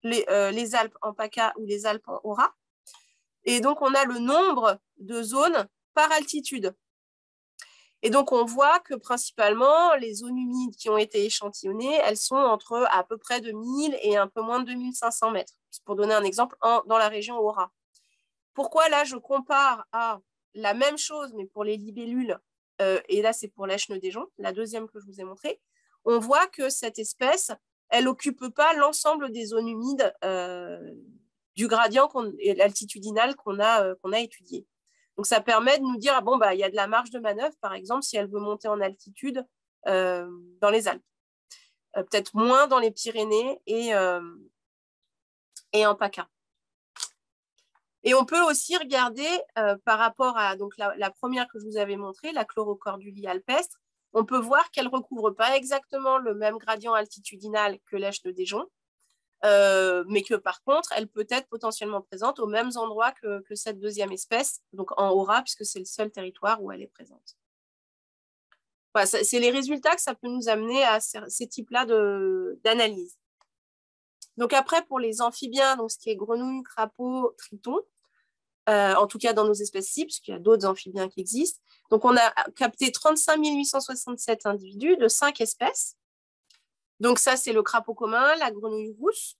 les Alpes en PACA ou les Alpes en Aura. Et donc, on a le nombre de zones par altitude. Et donc, on voit que principalement, les zones humides qui ont été échantillonnées, elles sont entre à peu près 2000 et un peu moins de 2500 mètres. Pour donner un exemple, dans la région Aura. Pourquoi là, je compare à la même chose, mais pour les libellules, et là, c'est pour l'Èche-Nœud-des-Joncs, la deuxième que je vous ai montrée, on voit que cette espèce, elle n'occupe pas l'ensemble des zones humides du gradient altitudinal qu'on a étudié. Donc, ça permet de nous dire, bon, bah, il y a de la marge de manœuvre, par exemple, si elle veut monter en altitude dans les Alpes. Peut-être moins dans les Pyrénées et en PACA. Et on peut aussi regarder par rapport à donc, la première que je vous avais montrée, la Chlorocordulie alpestre, on peut voir qu'elle ne recouvre pas exactement le même gradient altitudinal que l'Èche-Nœud-des-Joncs, mais que par contre, elle peut être potentiellement présente aux mêmes endroits que cette deuxième espèce, donc en Aura, puisque c'est le seul territoire où elle est présente. Voilà, c'est les résultats que ça peut nous amener à ces types-là d'analyse. Donc après, pour les amphibiens, donc ce qui est grenouille, crapaud, triton, en tout cas dans nos espèces cibles, parce qu'il y a d'autres amphibiens qui existent. Donc on a capté 35 867 individus de 5 espèces. Donc ça, c'est le crapaud commun, la grenouille rousse,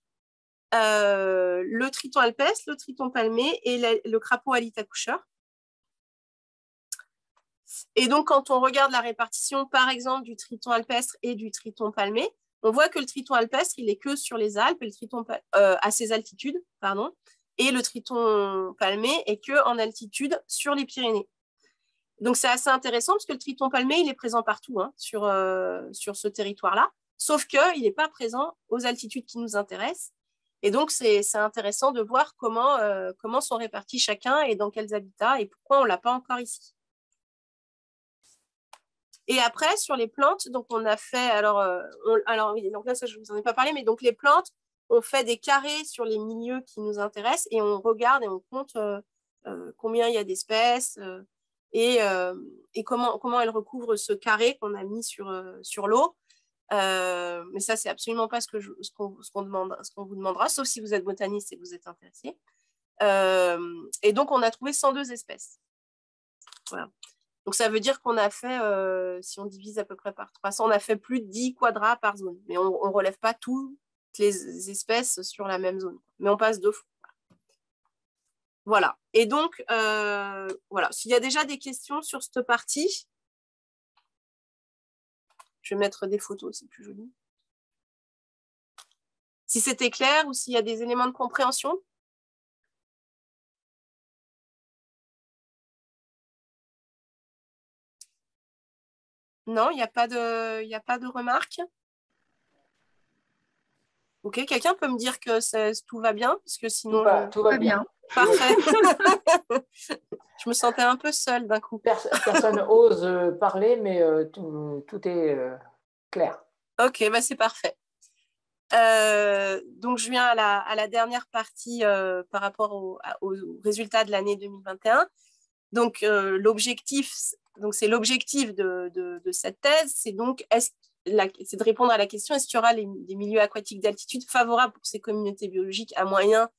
le triton alpestre, le triton palmé et le crapaud alite accoucheur. Et donc, quand on regarde la répartition, par exemple, du triton alpestre et du triton palmé, on voit que le triton alpestre, il est que sur les Alpes, et le triton à ses altitudes, pardon, et le triton palmé est que en altitude sur les Pyrénées. Donc, c'est assez intéressant parce que le triton palmé, il est présent partout hein, sur ce territoire-là, sauf qu'il n'est pas présent aux altitudes qui nous intéressent. Et donc, c'est intéressant de voir comment sont répartis chacun et dans quels habitats et pourquoi on ne l'a pas encore ici. Et après, sur les plantes, donc on a fait, oui, donc là, ça, je ne vous en ai pas parlé, mais donc les plantes, on fait des carrés sur les milieux qui nous intéressent et on regarde et on compte combien il y a d'espèces et comment elles recouvrent ce carré qu'on a mis sur l'eau. Mais ça, c'est absolument pas ce qu'on vous demandera, sauf si vous êtes botaniste et que vous êtes intéressé. Et donc, on a trouvé 102 espèces. Voilà. Donc, ça veut dire qu'on a fait, si on divise à peu près par 300, on a fait plus de 10 quadrats par zone. Mais on ne relève pas toutes les espèces sur la même zone. Mais on passe 2 fois. Voilà. Et donc, voilà. S'il y a déjà des questions sur cette partie, je vais mettre des photos, c'est plus joli. Si c'était clair ou s'il y a des éléments de compréhension. Non, il n'y a pas de remarques. Ok, quelqu'un peut me dire que tout va bien, parce que sinon tout va bien. Parfait. Je me sentais un peu seule d'un coup. Personne n'ose parler, mais tout est clair. Ok, bah c'est parfait. Donc, je viens à la dernière partie par rapport aux résultats de l'année 2021. Donc, l'objectif, c'est l'objectif de cette thèse, c'est donc c'est de répondre à la question est-ce qu'il y aura des milieux aquatiques d'altitude favorables pour ces communautés biologiques à moyen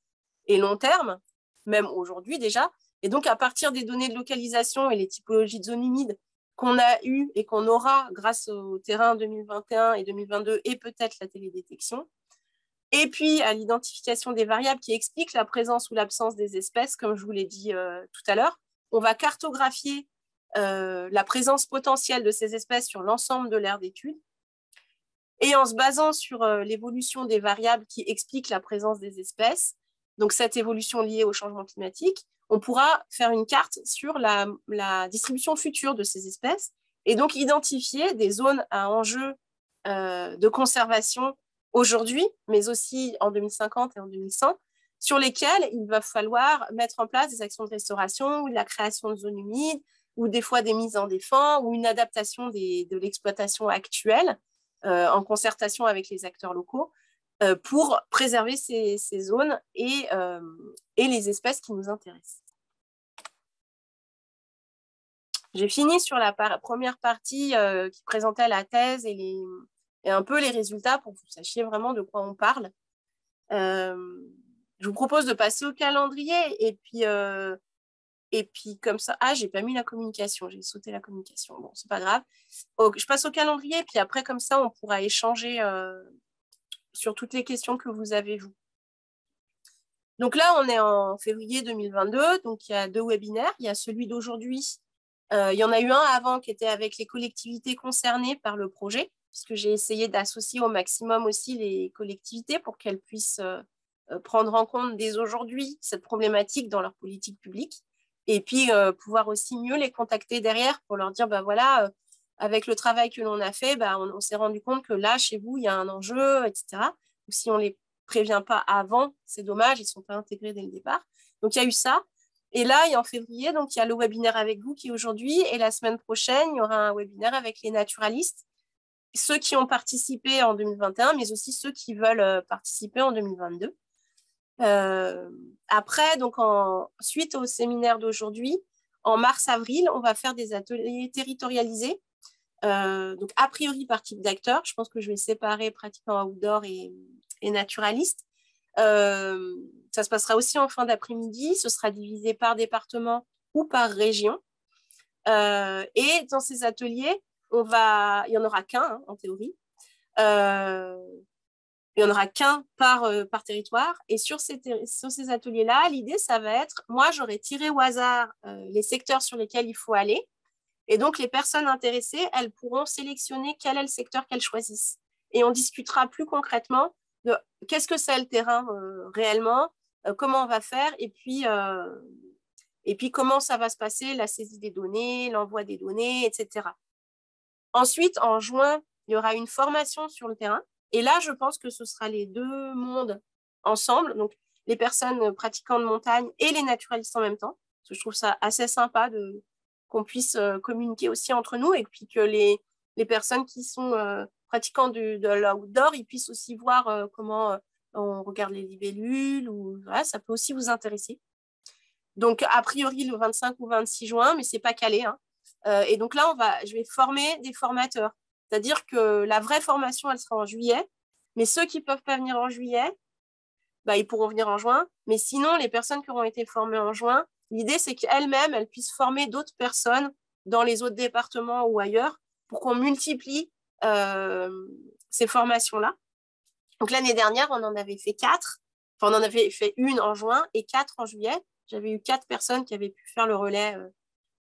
et long terme, même aujourd'hui déjà. Et donc, à partir des données de localisation et les typologies de zones humides qu'on a eues et qu'on aura grâce au terrain 2021 et 2022 et peut-être la télédétection, et puis à l'identification des variables qui expliquent la présence ou l'absence des espèces, comme je vous l'ai dit tout à l'heure, on va cartographier la présence potentielle de ces espèces sur l'ensemble de l'aire d'étude. Et en se basant sur l'évolution des variables qui expliquent la présence des espèces, donc cette évolution liée au changement climatique, on pourra faire une carte sur la distribution future de ces espèces et donc identifier des zones à enjeu de conservation aujourd'hui, mais aussi en 2050 et en 2100, sur lesquelles il va falloir mettre en place des actions de restauration ou de la création de zones humides ou des fois des mises en défense ou une adaptation de l'exploitation actuelle en concertation avec les acteurs locaux pour préserver ces zones et les espèces qui nous intéressent. J'ai fini sur la première partie qui présentait la thèse et un peu les résultats pour que vous sachiez vraiment de quoi on parle. Je vous propose de passer au calendrier et puis comme ça, j'ai pas mis la communication, j'ai sauté la communication. Bon, c'est pas grave. Je passe au calendrier, puis après, comme ça, on pourra échanger sur toutes les questions que vous avez, vous. Donc là, on est en février 2022, donc il y a 2 webinaires. Il y a celui d'aujourd'hui. Il y en a eu un avant qui était avec les collectivités concernées par le projet, puisque j'ai essayé d'associer au maximum aussi les collectivités pour qu'elles puissent prendre en compte dès aujourd'hui cette problématique dans leur politique publique. Et puis, pouvoir aussi mieux les contacter derrière pour leur dire, voilà, avec le travail que l'on a fait, on s'est rendu compte que là, chez vous, il y a un enjeu, etc. Ou si on ne les prévient pas avant, c'est dommage, ils ne sont pas intégrés dès le départ. Donc, il y a eu ça. Et là, en février, donc, il y a le webinaire avec vous qui est aujourd'hui. Et la semaine prochaine, il y aura un webinaire avec les naturalistes, ceux qui ont participé en 2021, mais aussi ceux qui veulent participer en 2022. Après, donc suite au séminaire d'aujourd'hui, en mars-avril, on va faire des ateliers territorialisés, donc a priori par type d'acteurs. Je pense que je vais séparer pratiquants outdoor et naturalistes. Ça se passera aussi en fin d'après-midi. Ce sera divisé par département ou par région. Et dans ces ateliers, il n'y en aura qu'un en théorie. Il n'y en aura qu'un par territoire. Et sur ces ateliers-là, l'idée, ça va être, moi, j'aurais tiré au hasard les secteurs sur lesquels il faut aller. Et donc, les personnes intéressées, elles pourront sélectionner quel est le secteur qu'elles choisissent. Et on discutera plus concrètement de qu'est-ce que c'est le terrain réellement, comment on va faire, et puis comment ça va se passer, la saisie des données, l'envoi des données, etc. Ensuite, en juin, il y aura une formation sur le terrain. Et là, je pense que ce sera les 2 mondes ensemble, donc les personnes pratiquant de montagne et les naturalistes en même temps. Parce que je trouve ça assez sympa qu'on puisse communiquer aussi entre nous et puis que les personnes qui sont pratiquants de l'outdoor, ils puissent aussi voir comment on regarde les libellules. Voilà, ça peut aussi vous intéresser. Donc, a priori, le 25 ou 26 juin, mais ce n'est pas calé. Hein. Et donc là, je vais former des formateurs. C'est-à-dire que la vraie formation, elle sera en juillet. Mais ceux qui ne peuvent pas venir en juillet, ils pourront venir en juin. Mais sinon, les personnes qui auront été formées en juin, l'idée, c'est qu'elles-mêmes, elles puissent former d'autres personnes dans les autres départements ou ailleurs pour qu'on multiplie ces formations-là. Donc, l'année dernière, on en avait fait 4. Enfin, on en avait fait 1 en juin et 4 en juillet. J'avais eu 4 personnes qui avaient pu faire le relais.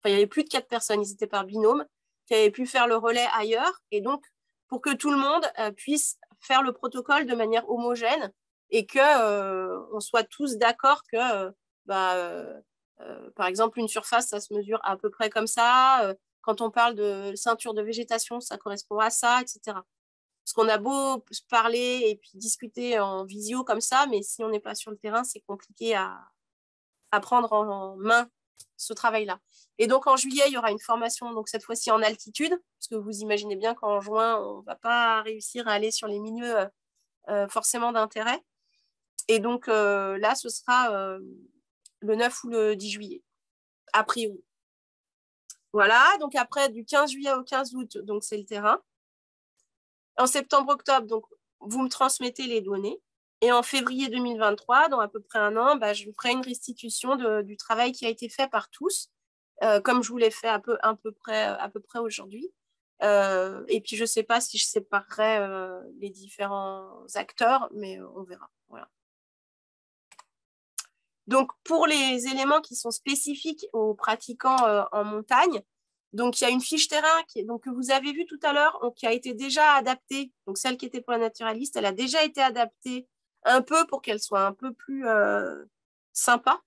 Il y avait plus de 4 personnes, ils étaient par binôme, qui avaient pu faire le relais ailleurs. Et donc, pour que tout le monde puisse faire le protocole de manière homogène et qu'on soit tous d'accord que, par exemple, une surface, ça se mesure à peu près comme ça. Quand on parle de ceinture de végétation, ça correspond à ça, etc. Parce qu'on a beau parler et puis discuter en visio comme ça, mais si on n'est pas sur le terrain, c'est compliqué à prendre en main ce travail-là. Et donc, en juillet, il y aura une formation, donc cette fois-ci en altitude, parce que vous imaginez bien qu'en juin, on ne va pas réussir à aller sur les milieux forcément d'intérêt. Et donc, là, ce sera le 9 ou le 10 juillet, a priori. Voilà, donc après, du 15 juillet au 15 août, donc c'est le terrain. En septembre-octobre, donc, vous me transmettez les données. Et en février 2023, dans à peu près 1 an, je vous ferai une restitution du travail qui a été fait par tous, comme je vous l'ai fait à peu près aujourd'hui. Et puis, je ne sais pas si je séparerai les différents acteurs, mais on verra. Voilà. Donc, pour les éléments qui sont spécifiques aux pratiquants en montagne, donc il y a une fiche terrain que vous avez vue tout à l'heure, qui a été déjà adaptée. Donc, celle qui était pour la naturaliste, elle a déjà été adaptée un peu pour qu'elle soit un peu plus sympa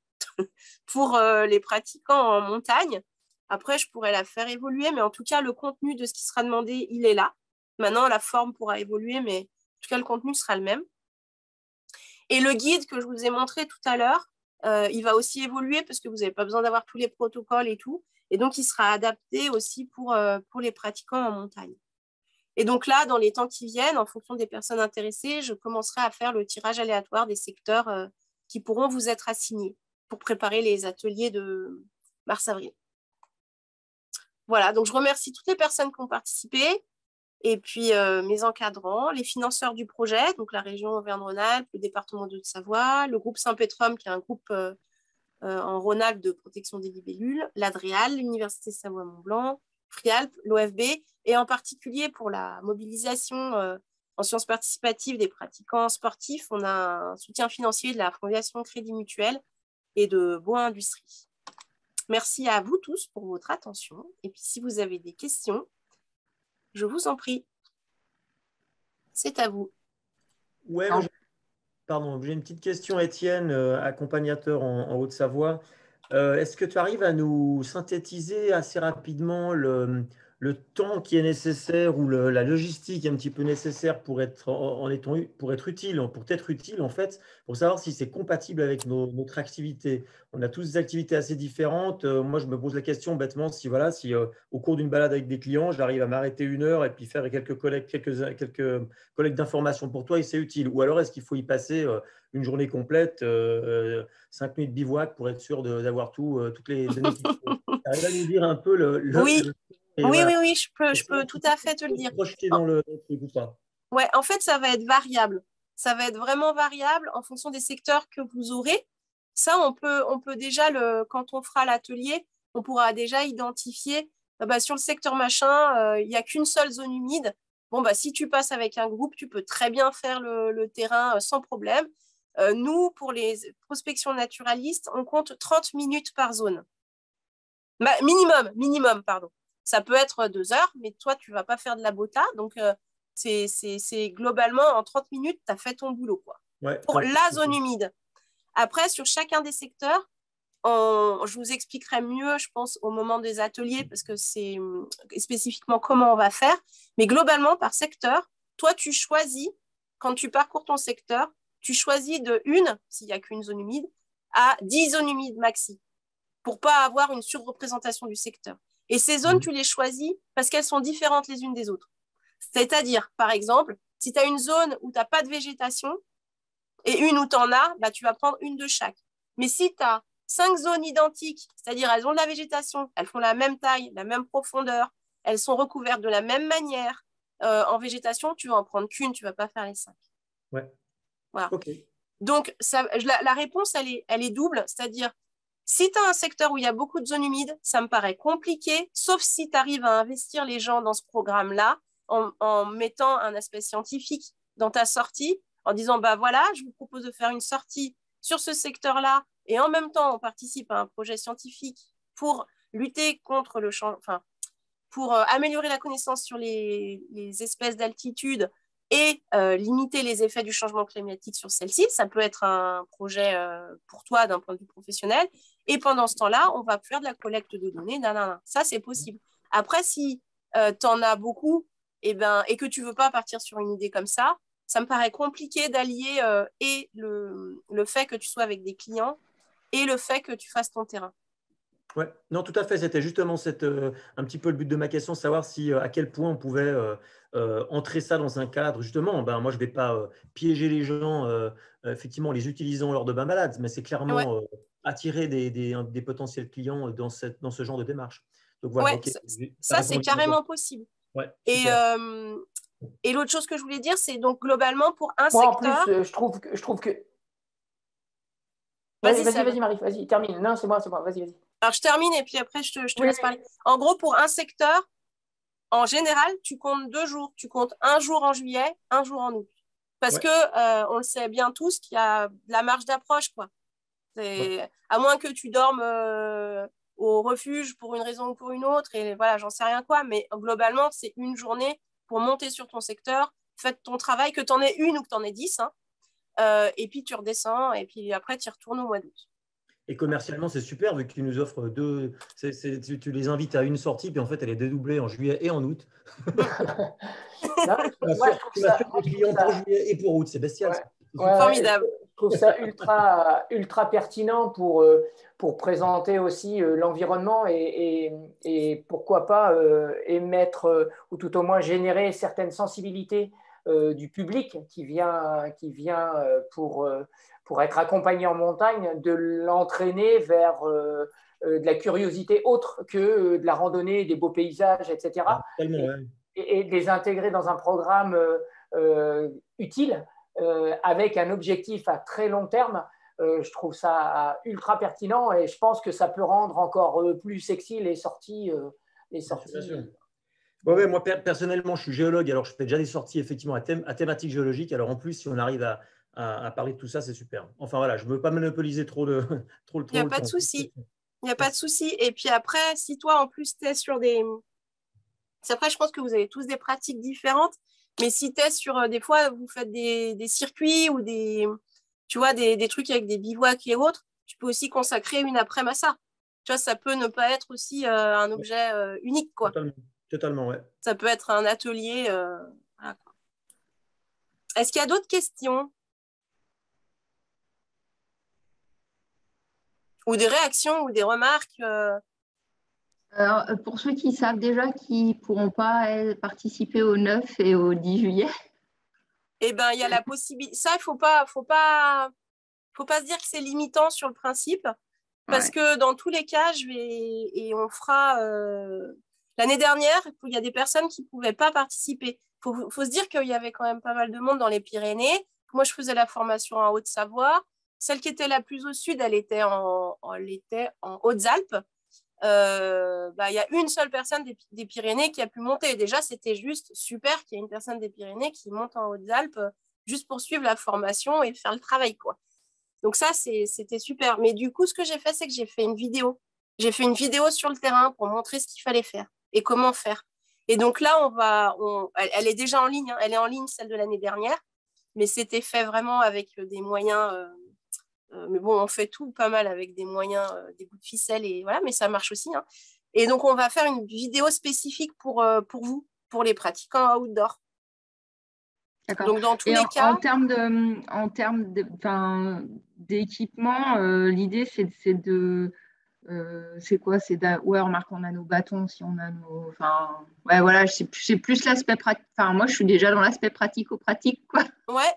pour les pratiquants en montagne. Après, je pourrais la faire évoluer, mais en tout cas, le contenu de ce qui sera demandé, il est là. Maintenant, la forme pourra évoluer, mais en tout cas, le contenu sera le même. Et le guide que je vous ai montré tout à l'heure, il va aussi évoluer parce que vous n'avez pas besoin d'avoir tous les protocoles et tout. Et donc, il sera adapté aussi pour les pratiquants en montagne. Et donc là, dans les temps qui viennent, en fonction des personnes intéressées, je commencerai à faire le tirage aléatoire des secteurs qui pourront vous être assignés pour préparer les ateliers de mars-avril. Voilà, donc je remercie toutes les personnes qui ont participé. Et puis mes encadrants, les financeurs du projet, donc la région Auvergne-Rhône-Alpes, le département de Haute-Savoie, le groupe Saint-Pétrum, qui est un groupe en Rhône-Alpes de protection des libellules, l'Adréal, l'Université Savoie-Mont-Blanc, Frialp, l'OFB, et en particulier pour la mobilisation en sciences participatives des pratiquants sportifs, on a un soutien financier de la Fondation Crédit Mutuel et de Bois Industrie. Merci à vous tous pour votre attention. Et puis si vous avez des questions, je vous en prie. C'est à vous. Ouais, pardon, j'ai une petite question, Étienne, accompagnateur en Haute-Savoie. Est-ce que tu arrives à nous synthétiser assez rapidement le temps qui est nécessaire ou la logistique un petit peu nécessaire pour être, pour être utile, pour être utile en fait, pour savoir si c'est compatible avec notre activité. On a tous des activités assez différentes. Moi, je me pose la question bêtement si, voilà, si au cours d'une balade avec des clients, j'arrive à m'arrêter 1 heure et puis faire quelques collectes d'informations pour toi et c'est utile. Ou alors, est-ce qu'il faut y passer une journée complète, 5 nuits de bivouac pour être sûr d'avoir toutes les données qu'il faut. Tu arrives à nous dire un peu Oui, oui, voilà. oui, je peux tout à fait te le dire. Projeter dans le truc ou pas? Ouais, en fait, ça va être variable. Ça va être vraiment variable en fonction des secteurs que vous aurez. Ça, on peut déjà, quand on fera l'atelier, on pourra déjà identifier, sur le secteur machin, il n'y a qu'une seule zone humide. Bon, si tu passes avec un groupe, tu peux très bien faire le terrain sans problème. Nous, pour les prospections naturalistes, on compte 30 minutes par zone. Minimum, pardon. Ça peut être 2 heures, mais toi, tu ne vas pas faire de la bota. Donc, c'est globalement, en 30 minutes, tu as fait ton boulot, quoi. Ouais, pour la zone humide. Après, sur chacun des secteurs, je vous expliquerai mieux, je pense, au moment des ateliers, parce que c'est spécifiquement comment on va faire. Mais globalement, par secteur, toi, tu choisis, quand tu parcours ton secteur, tu choisis de 1, s'il n'y a qu'une zone humide, à 10 zones humides maxi, pour ne pas avoir une surreprésentation du secteur. Et ces zones, tu les choisis parce qu'elles sont différentes les unes des autres. C'est-à-dire, par exemple, si tu as une zone où tu n'as pas de végétation et une où tu en as, tu vas prendre une de chaque. Mais si tu as 5 zones identiques, c'est-à-dire elles ont de la végétation, elles font la même taille, la même profondeur, elles sont recouvertes de la même manière, en végétation, tu vas en prendre qu'une, tu ne vas pas faire les 5. Ouais. Voilà. Okay. Donc, la réponse, elle est double, c'est-à-dire, si tu as un secteur où il y a beaucoup de zones humides, ça me paraît compliqué, sauf si tu arrives à investir les gens dans ce programme-là en mettant un aspect scientifique dans ta sortie, en disant, voilà, je vous propose de faire une sortie sur ce secteur-là et en même temps, on participe à un projet scientifique pour lutter contre le changement, pour améliorer la connaissance sur les espèces d'altitude et limiter les effets du changement climatique sur celles-ci. Ça peut être un projet pour toi d'un point de vue professionnel. Et pendant ce temps-là, on va faire de la collecte de données. Ça, c'est possible. Après, si tu en as beaucoup et que tu ne veux pas partir sur une idée comme ça me paraît compliqué d'allier et le fait que tu sois avec des clients et le fait que tu fasses ton terrain. Ouais, non, tout à fait. C'était justement un petit peu le but de ma question, savoir à quel point on pouvait entrer ça dans un cadre. Justement, moi, je ne vais pas piéger les gens, effectivement, en les utilisant lors de ma balade, mais c'est clairement attirer des potentiels clients dans ce genre de démarche. Donc voilà, ça c'est carrément possible. Ouais, et l'autre chose que je voulais dire, c'est donc globalement pour un secteur. En plus, je trouve que. Vas-y, Marie, vas-y, termine. Non, c'est moi, vas-y. Alors, je termine et puis après, je te laisse parler. En gros, pour un secteur, en général, tu comptes 2 jours. Tu comptes 1 jour en juillet, 1 jour en août. Parce que, on le sait bien tous, qu'il y a de la marge d'approche, quoi. À moins que tu dormes au refuge pour une raison ou pour une autre, et voilà, j'en sais rien quoi, mais globalement, c'est une journée pour monter sur ton secteur, fais ton travail, que tu en aies une ou que tu en aies 10, et puis tu redescends, et puis après, tu y retournes au mois d'août. Et commercialement, c'est super, vu que tu nous offres 2. Tu les invites à une sortie, puis en fait, elle est dédoublée en juillet et en août. Tu m'assures des clients pour juillet et pour août, c'est bestial. Formidable. Je trouve ça ultra pertinent pour présenter aussi l'environnement et pourquoi pas émettre ou tout au moins générer certaines sensibilités du public qui vient pour être accompagné en montagne, de l'entraîner vers de la curiosité autre que de la randonnée, des beaux paysages, etc. et de les intégrer dans un programme utile avec un objectif à très long terme. Je trouve ça ultra pertinent et je pense que ça peut rendre encore plus sexy les sorties. Bien sûr. Ouais, moi, personnellement, je suis géologue, alors je fais déjà des sorties effectivement à thématique géologique. Alors en plus, si on arrive à parler de tout ça, c'est super. Enfin voilà, je ne veux pas monopoliser trop le Il n'y a pas de souci. Il n'y a pas de souci. Et puis après, si toi, en plus, tu es sur des… Après, je pense que vous avez tous des pratiques différentes, mais si tu es sur… Des fois, vous faites des circuits ou tu vois, des trucs avec des bivouacs et autres, tu peux aussi consacrer une après-midi à ça. Tu vois, ça peut ne pas être aussi un objet unique, quoi. Totalement, ouais. Ça peut être un atelier. Voilà. Est-ce qu'il y a d'autres questions? Ou des réactions ou des remarques Alors, pour ceux qui savent déjà qu'ils ne pourront pas participer au 9 et au 10 juillet. Eh bien, il y a la possibilité. Ça, il ne faut pas se dire que c'est limitant sur le principe. Parce que dans tous les cas, et on fera… L'année dernière, il y a des personnes qui ne pouvaient pas participer. Il faut se dire qu'il y avait quand même pas mal de monde dans les Pyrénées. Moi, je faisais la formation en Haute-Savoie. Celle qui était la plus au sud, elle était en Hautes-Alpes. Il y a une seule personne des Pyrénées qui a pu monter. Déjà, c'était juste super qu'il y ait une personne des Pyrénées qui monte en Hautes-Alpes juste pour suivre la formation et faire le travail, quoi. Donc ça, c'était super. Mais du coup, ce que j'ai fait, c'est que j'ai fait une vidéo. J'ai fait une vidéo sur le terrain pour montrer ce qu'il fallait faire et comment faire. Et donc là, elle est déjà en ligne. Hein. Elle est en ligne, celle de l'année dernière. Mais c'était fait vraiment avec des moyens… mais bon, on fait tout pas mal avec des moyens, des bouts de ficelle. Et voilà, mais ça marche aussi. Hein. Et donc, on va faire une vidéo spécifique pour vous, pour les pratiquants outdoor. Donc, dans tous les cas… En termes d'équipement, l'idée, c'est de… c'est quoi? Ouais, remarque, on a nos bâtons, si on a nos… Enfin, ouais, voilà, c'est plus l'aspect pratique. Enfin, moi, je suis déjà dans l'aspect pratico-pratique, quoi. Ouais.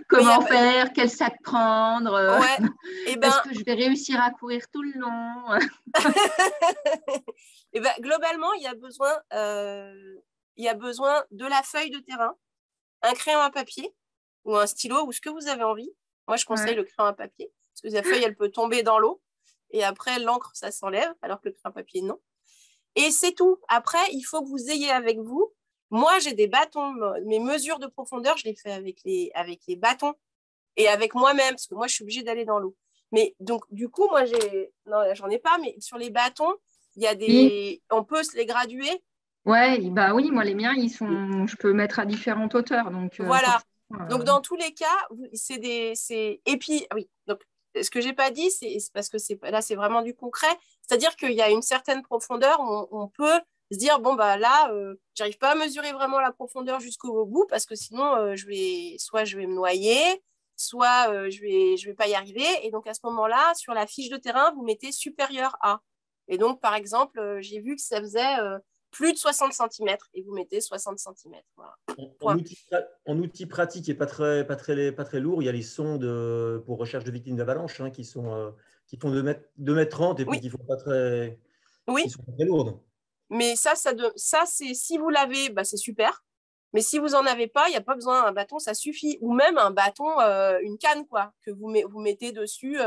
Comment faire? Quel sac prendre? Ouais. Est-ce que je vais réussir à courir tout le long? Globalement, il y a besoin de la feuille de terrain, un crayon à papier ou un stylo ou ce que vous avez envie. Moi, je conseille le crayon à papier parce que la feuille, elle peut tomber dans l'eau et après, l'encre, ça s'enlève alors que le crayon à papier, non. Et c'est tout. Après, il faut que vous ayez avec vous… Moi, j'ai des bâtons. Mes mesures de profondeur, je les fais avec les bâtons et avec moi-même parce que moi, je suis obligée d'aller dans l'eau. Mais donc, du coup, moi, non, j'en ai pas, mais sur les bâtons, il y a on peut se les graduer. Ouais, bah oui, moi les miens, je peux mettre à différentes hauteurs. Donc, voilà. Donc dans tous les cas, et puis oui. Donc ce que j'ai pas dit, c'est parce que là c'est vraiment du concret. C'est-à-dire qu'il y a une certaine profondeur, on peut se dire bon bah là, j'arrive pas à mesurer vraiment la profondeur jusqu'au bout parce que sinon je vais me noyer, soit je vais pas y arriver. Et donc à ce moment-là, sur la fiche de terrain, vous mettez supérieur à. Et donc par exemple, j'ai vu que ça faisait plus de 60 cm et vous mettez 60 cm. Voilà. En outil pratique et pas très lourd, il y a les sondes pour recherche de victimes d'avalanche qui font 2,30 m et puis qui font qui sont pas très lourdes. Mais ça c'est si vous l'avez, c'est super. Mais si vous n'en avez pas, il n'y a pas besoin. Un bâton, ça suffit. Ou même un bâton, une canne, quoi, que vous mettez dessus.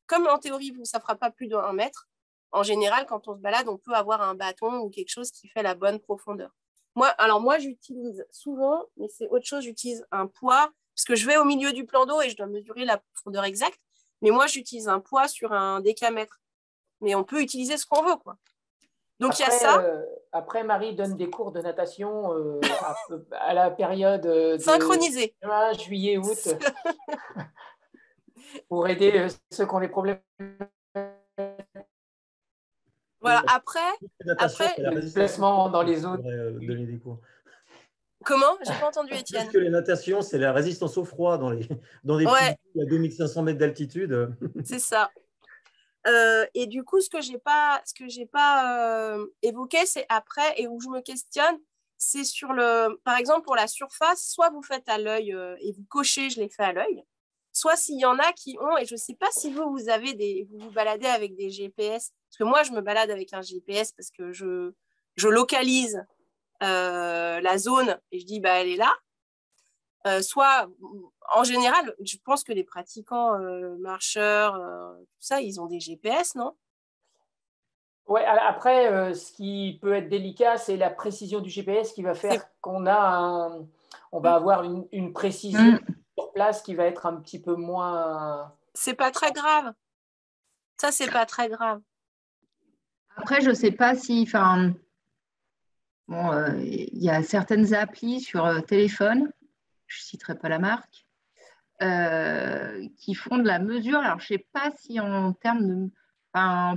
Comme en théorie, ça ne fera pas plus de 1 mètre. En général, quand on se balade, on peut avoir un bâton ou quelque chose qui fait la bonne profondeur. Moi, j'utilise souvent, mais c'est autre chose, j'utilise un poids, parce que je vais au milieu du plan d'eau et je dois mesurer la profondeur exacte. Mais moi, j'utilise un poids sur un décamètre. Mais on peut utiliser ce qu'on veut, quoi. Donc, il y a ça. Après, Marie donne des cours de natation à la période de synchronisée. Juin, juillet, août, pour aider ceux qui ont des problèmes. Voilà, après le placement dans les zones. Comment? J'ai pas entendu, Étienne. Parce que les natations, c'est la résistance au froid dans les petits à 2500 mètres d'altitude. C'est ça. Et du coup, ce que j'ai pas évoqué, c'est après, et où je me questionne, c'est sur par exemple, pour la surface, soit vous faites à l'œil et vous cochez, je l'ai fait à l'œil, soit s'il y en a qui ont, et je ne sais pas si vous vous baladez avec des GPS, parce que moi, je me balade avec un GPS parce que je localise la zone et je dis elle est là. Soit, en général, je pense que les pratiquants, marcheurs, tout ça, ils ont des GPS, non? Ouais, après, ce qui peut être délicat, c'est la précision du GPS qui va faire qu'on on va avoir une précision sur place qui va être un petit peu moins. C'est pas très grave. Ça, c'est pas très grave. Après, je ne sais pas si, il y a certaines applis sur téléphone, je ne citerai pas la marque, qui font de la mesure. Alors, je ne sais pas si en termes de,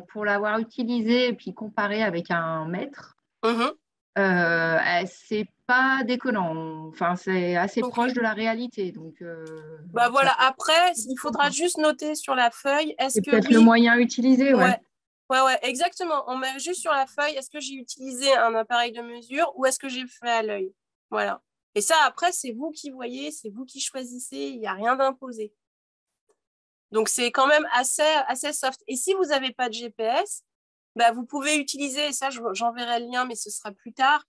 pour l'avoir utilisé et puis comparé avec un mètre, c'est pas déconnant. Enfin, c'est assez proche de la réalité. Donc, voilà. Après, il faudra juste noter sur la feuille. C'est peut-être le moyen utilisé, ouais, exactement. On met juste sur la feuille, est-ce que j'ai utilisé un appareil de mesure ou est-ce que j'ai fait à l'œil? Voilà. Et ça, après, c'est vous qui voyez, c'est vous qui choisissez, il n'y a rien d'imposé. Donc, c'est quand même assez soft. Et si vous n'avez pas de GPS, vous pouvez utiliser, et ça, j'enverrai le lien, mais ce sera plus tard,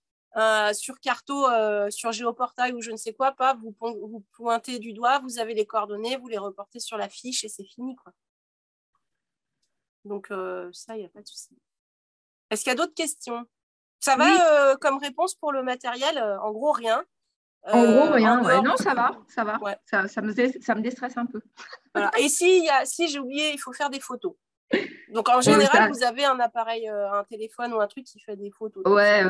sur Carto, sur Géoportail ou je ne sais quoi, vous pointez du doigt, vous avez les coordonnées, vous les reportez sur la fiche et c'est fini, quoi. Donc, ça, il n'y a pas de souci. Est-ce qu'il y a d'autres questions? Ça va comme réponse pour le matériel? En gros, rien. En gros, rien. Non, ça va. Ouais. Ça me déstresse un peu. Voilà. Et si j'ai oublié, il faut faire des photos. Donc, en général, vous avez un appareil, un téléphone ou un truc qui fait des photos. Ouais.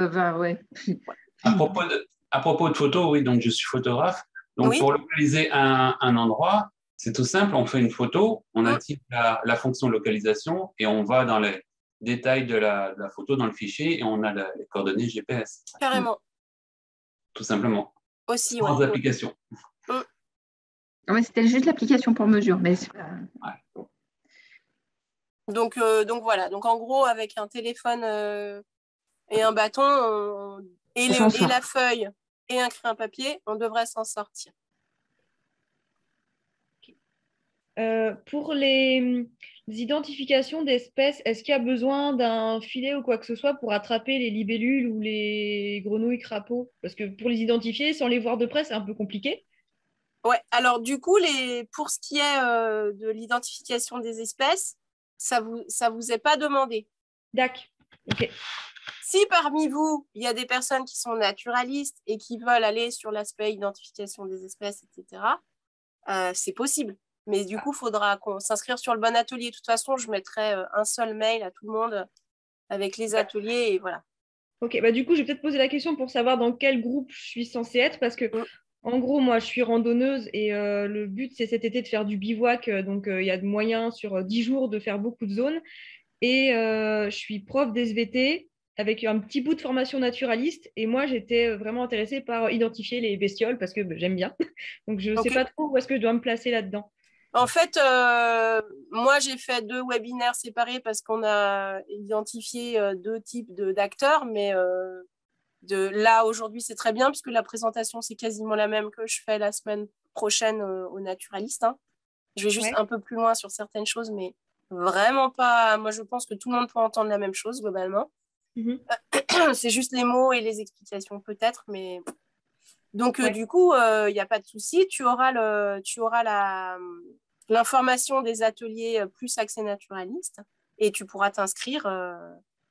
À propos de photos, oui, donc je suis photographe. Donc, pour localiser un endroit, c'est tout simple. On fait une photo, on active la fonction localisation et on va dans les détails de la photo dans le fichier et on a les coordonnées GPS. Carrément. Tout simplement. Aussi, sans application. Ouais, c'était juste l'application pour mesure. Mais donc voilà. Donc, en gros, avec un téléphone et un bâton et la feuille et un crayon papier, on devrait s'en sortir. Pour les identifications d'espèces, est-ce qu'il y a besoin d'un filet ou quoi que ce soit pour attraper les libellules ou les grenouilles crapauds? Parce que pour les identifier, sans les voir de près, c'est un peu compliqué. Ouais, alors du coup, pour ce qui est de l'identification des espèces, ça vous est pas demandé. D'accord. Ok. Si parmi vous, il y a des personnes qui sont naturalistes et qui veulent aller sur l'aspect identification des espèces, etc., c'est possible. Mais du coup, il faudra s'inscrire sur le bon atelier. De toute façon, je mettrai un seul mail à tout le monde avec les ateliers et voilà. Ok, du coup, je vais peut-être poser la question pour savoir dans quel groupe je suis censée être parce que, en gros, moi, je suis randonneuse et le but, c'est cet été de faire du bivouac. Donc, il y a de moyens sur 10 jours de faire beaucoup de zones. Et je suis prof d'SVT avec un petit bout de formation naturaliste. Et moi, j'étais vraiment intéressée par identifier les bestioles parce que j'aime bien. Donc, je ne sais pas trop où est-ce que je dois me placer là-dedans. En fait, moi, j'ai fait 2 webinaires séparés parce qu'on a identifié 2 types d'acteurs. Mais là, aujourd'hui, c'est très bien puisque la présentation, c'est quasiment la même que je fais la semaine prochaine aux naturalistes. Hein. Je vais juste un peu plus loin sur certaines choses, mais vraiment pas. Moi, je pense que tout le monde peut entendre la même chose globalement. C'est juste les mots et les explications peut-être, mais donc du coup, il n'y a pas de souci. Tu auras l'information des ateliers plus accès naturaliste et tu pourras t'inscrire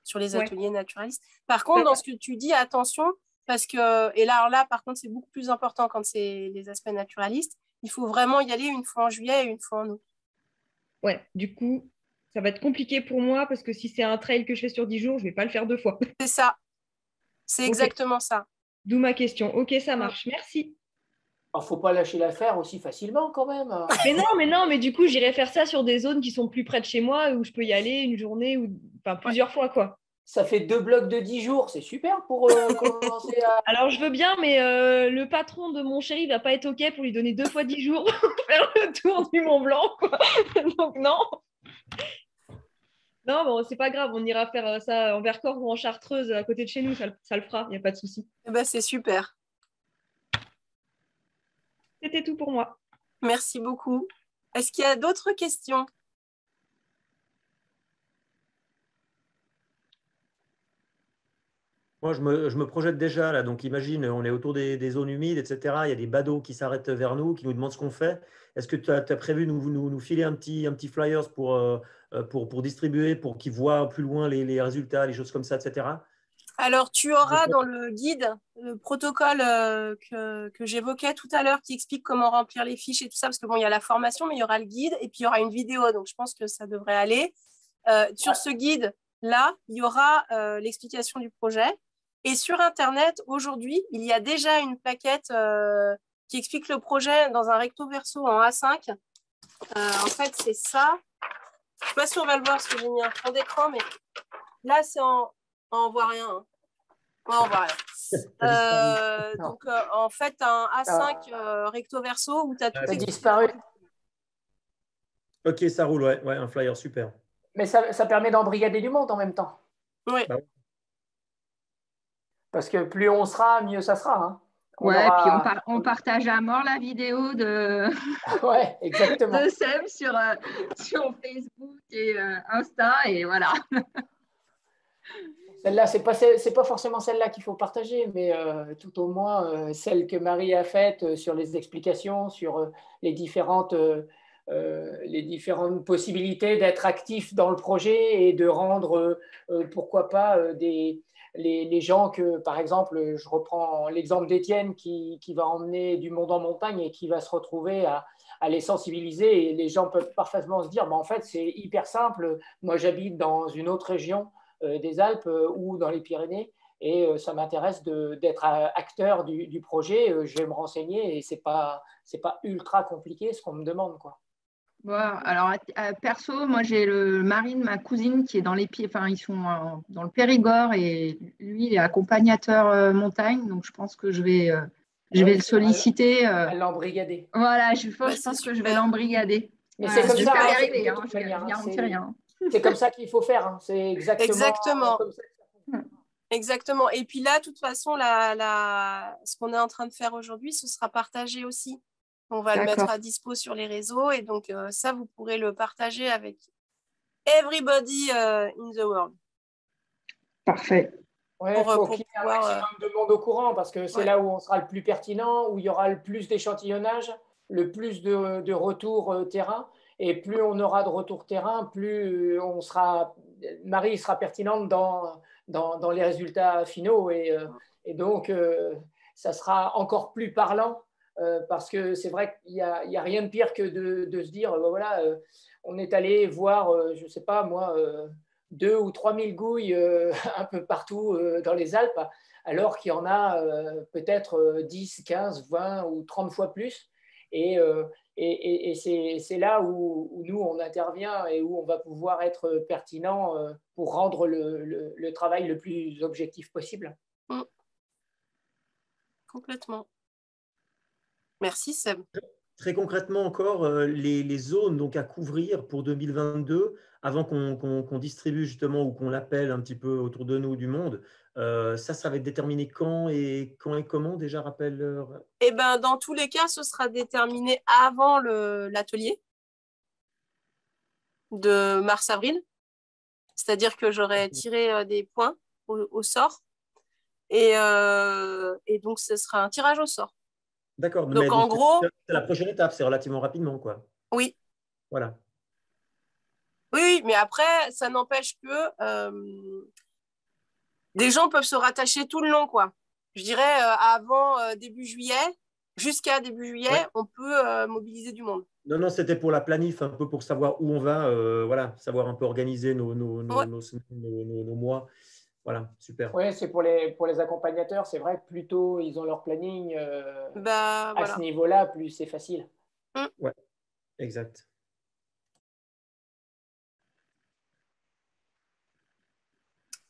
sur les ateliers naturalistes. Par contre, dans ce que tu dis, attention, parce que et là, par contre, c'est beaucoup plus important quand c'est les aspects naturalistes. Il faut vraiment y aller une fois en juillet et une fois en août. Ouais, du coup, ça va être compliqué pour moi parce que si c'est un trail que je fais sur 10 jours, je ne vais pas le faire 2 fois. C'est ça. C'est exactement ça. D'où ma question. Ok, ça marche. Merci. Il ne faut pas lâcher l'affaire aussi facilement quand même. Mais du coup, j'irai faire ça sur des zones qui sont plus près de chez moi où je peux y aller une journée ou plusieurs fois, quoi. Ça fait 2 blocs de 10 jours, c'est super pour commencer à… Alors, je veux bien, mais le patron de mon chéri ne va pas être OK pour lui donner 2 fois 10 jours pour faire le tour du Mont Blanc, quoi. Donc, non. Non, bon, c'est pas grave, on ira faire ça en Vercors ou en Chartreuse à côté de chez nous, ça le fera, il n'y a pas de souci. C'est super. C'était tout pour moi. Merci beaucoup. Est-ce qu'il y a d'autres questions? Moi, je me projette déjà là. Donc, imagine, on est autour des zones humides, etc. Il y a des badauds qui s'arrêtent vers nous, qui nous demandent ce qu'on fait. Est-ce que tu as prévu nous filer un petit flyers pour distribuer, pour qu'ils voient plus loin les résultats, les choses comme ça, etc. Alors, tu auras dans le guide le protocole que j'évoquais tout à l'heure qui explique comment remplir les fiches et tout ça, parce que bon, il y a la formation, mais il y aura le guide et puis il y aura une vidéo. Donc, je pense que ça devrait aller. Sur ce guide-là, il y aura l'explication du projet. Et sur Internet, aujourd'hui, il y a déjà une plaquette qui explique le projet dans un recto verso en A5. En fait, c'est ça. Je ne sais pas si on va le voir parce que j'ai mis un fond d'écran, mais là, c'est en... On voit rien. Hein. Ouais, on voit rien. Donc, en fait, un A5 recto verso où tu as tout disparu. Ok, ça roule, ouais, un flyer, super. Mais ça permet d'embrigader du monde en même temps. Oui. Bah, parce que plus on sera, mieux ça sera. Hein. Puis on partage à mort la vidéo de, ouais, exactement. de Seb sur Facebook et Insta, et voilà. Celle-là, c'est pas forcément celle-là qu'il faut partager, mais tout au moins celle que Marie a faite sur les explications, sur les différentes possibilités d'être actif dans le projet et de rendre, pourquoi pas, les gens que, par exemple, je reprends l'exemple d'Étienne qui va emmener du monde en montagne et qui va se retrouver à les sensibiliser. Et les gens peuvent parfaitement se dire, en fait, c'est hyper simple. Moi, j'habite dans une autre région des Alpes ou dans les Pyrénées et ça m'intéresse d'être acteur du projet. Je vais me renseigner et c'est pas ultra compliqué ce qu'on me demande, quoi. Bon, alors, perso, moi, j'ai le mari de ma cousine qui est dans les pieds, enfin, ils sont dans le Périgord et lui, il est accompagnateur montagne, donc je pense que je vais le solliciter. À l'embrigader. Voilà, je pense que je vais l'embrigader. Mais c'est comme ça. Pas y arriver, je ne garantis rien. C'est comme ça qu'il faut faire. Hein. C'est exactement. Comme ça. Exactement. Et puis là, de toute façon, ce qu'on est en train de faire aujourd'hui, ce sera partagé aussi. On va le mettre à dispo sur les réseaux et donc ça, vous pourrez le partager avec everybody in the world. Parfait. Ouais, il faut qu'il y ait un maximum de monde au courant parce que c'est là où on sera le plus pertinent, où il y aura le plus d'échantillonnage, le plus de retours terrain. Et plus on aura de retours terrain, plus Marie sera pertinente dans les résultats finaux. Et donc, ça sera encore plus parlant parce que c'est vrai qu'il n'y a rien de pire que de se dire, voilà, on est allé voir, je ne sais pas moi, 2 ou 3 000 gouilles un peu partout dans les Alpes, alors qu'il y en a peut-être 10, 15, 20 ou 30 fois plus. Et c'est là où nous, on intervient et où on va pouvoir être pertinent pour rendre le travail le plus objectif possible. Complètement. Merci, Seb. Très concrètement encore, les zones donc, à couvrir pour 2022, avant qu'on distribue justement ou qu'on l'appelle un petit peu autour de nous du monde, ça va être déterminé quand et comment déjà, rappelle Eh ben, dans tous les cas, ce sera déterminé avant l'atelier de mars-avril. C'est-à-dire que j'aurai tiré des points au sort et donc ce sera un tirage au sort. D'accord. Donc en gros, c'est la prochaine étape, c'est relativement rapidement, quoi. Oui. Voilà. Oui, mais après, ça n'empêche que des gens peuvent se rattacher tout le long, quoi. Je dirais avant début juillet, jusqu'à début juillet, on peut mobiliser du monde. Non, c'était pour la planif, un peu pour savoir où on va, voilà, savoir un peu organiser nos mois. Voilà, super. Oui, c'est pour les accompagnateurs, c'est vrai que plus tôt ils ont leur planning à ce niveau-là, plus c'est facile. Ouais, exact.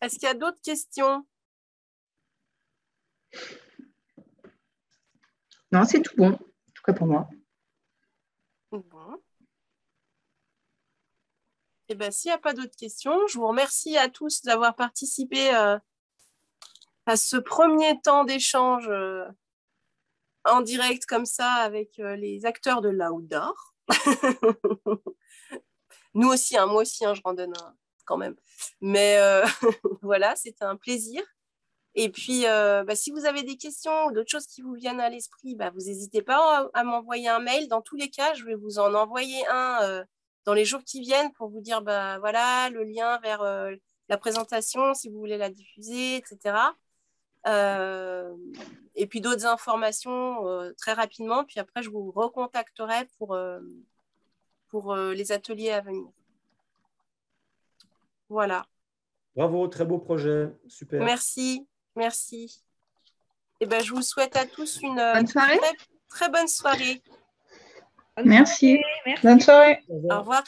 Est-ce qu'il y a d'autres questions? Non, c'est tout bon, en tout cas pour moi. Bon. Eh bien, s'il n'y a pas d'autres questions, je vous remercie à tous d'avoir participé à ce premier temps d'échange en direct comme ça avec les acteurs de l'outdoor. Nous aussi, moi aussi, je randonne quand même. Mais voilà, c'était un plaisir. Et puis, si vous avez des questions ou d'autres choses qui vous viennent à l'esprit, vous n'hésitez pas à m'envoyer un mail. Dans tous les cas, je vais vous en envoyer un dans les jours qui viennent pour vous dire voilà, le lien vers la présentation, si vous voulez la diffuser, etc. Et puis d'autres informations très rapidement. Puis après, je vous recontacterai pour les ateliers à venir. Voilà. Bravo, très beau projet. Super. Merci. Merci. Et je vous souhaite à tous une bonne soirée. Très bonne soirée. Merci. Merci. Bonne soirée. Au revoir.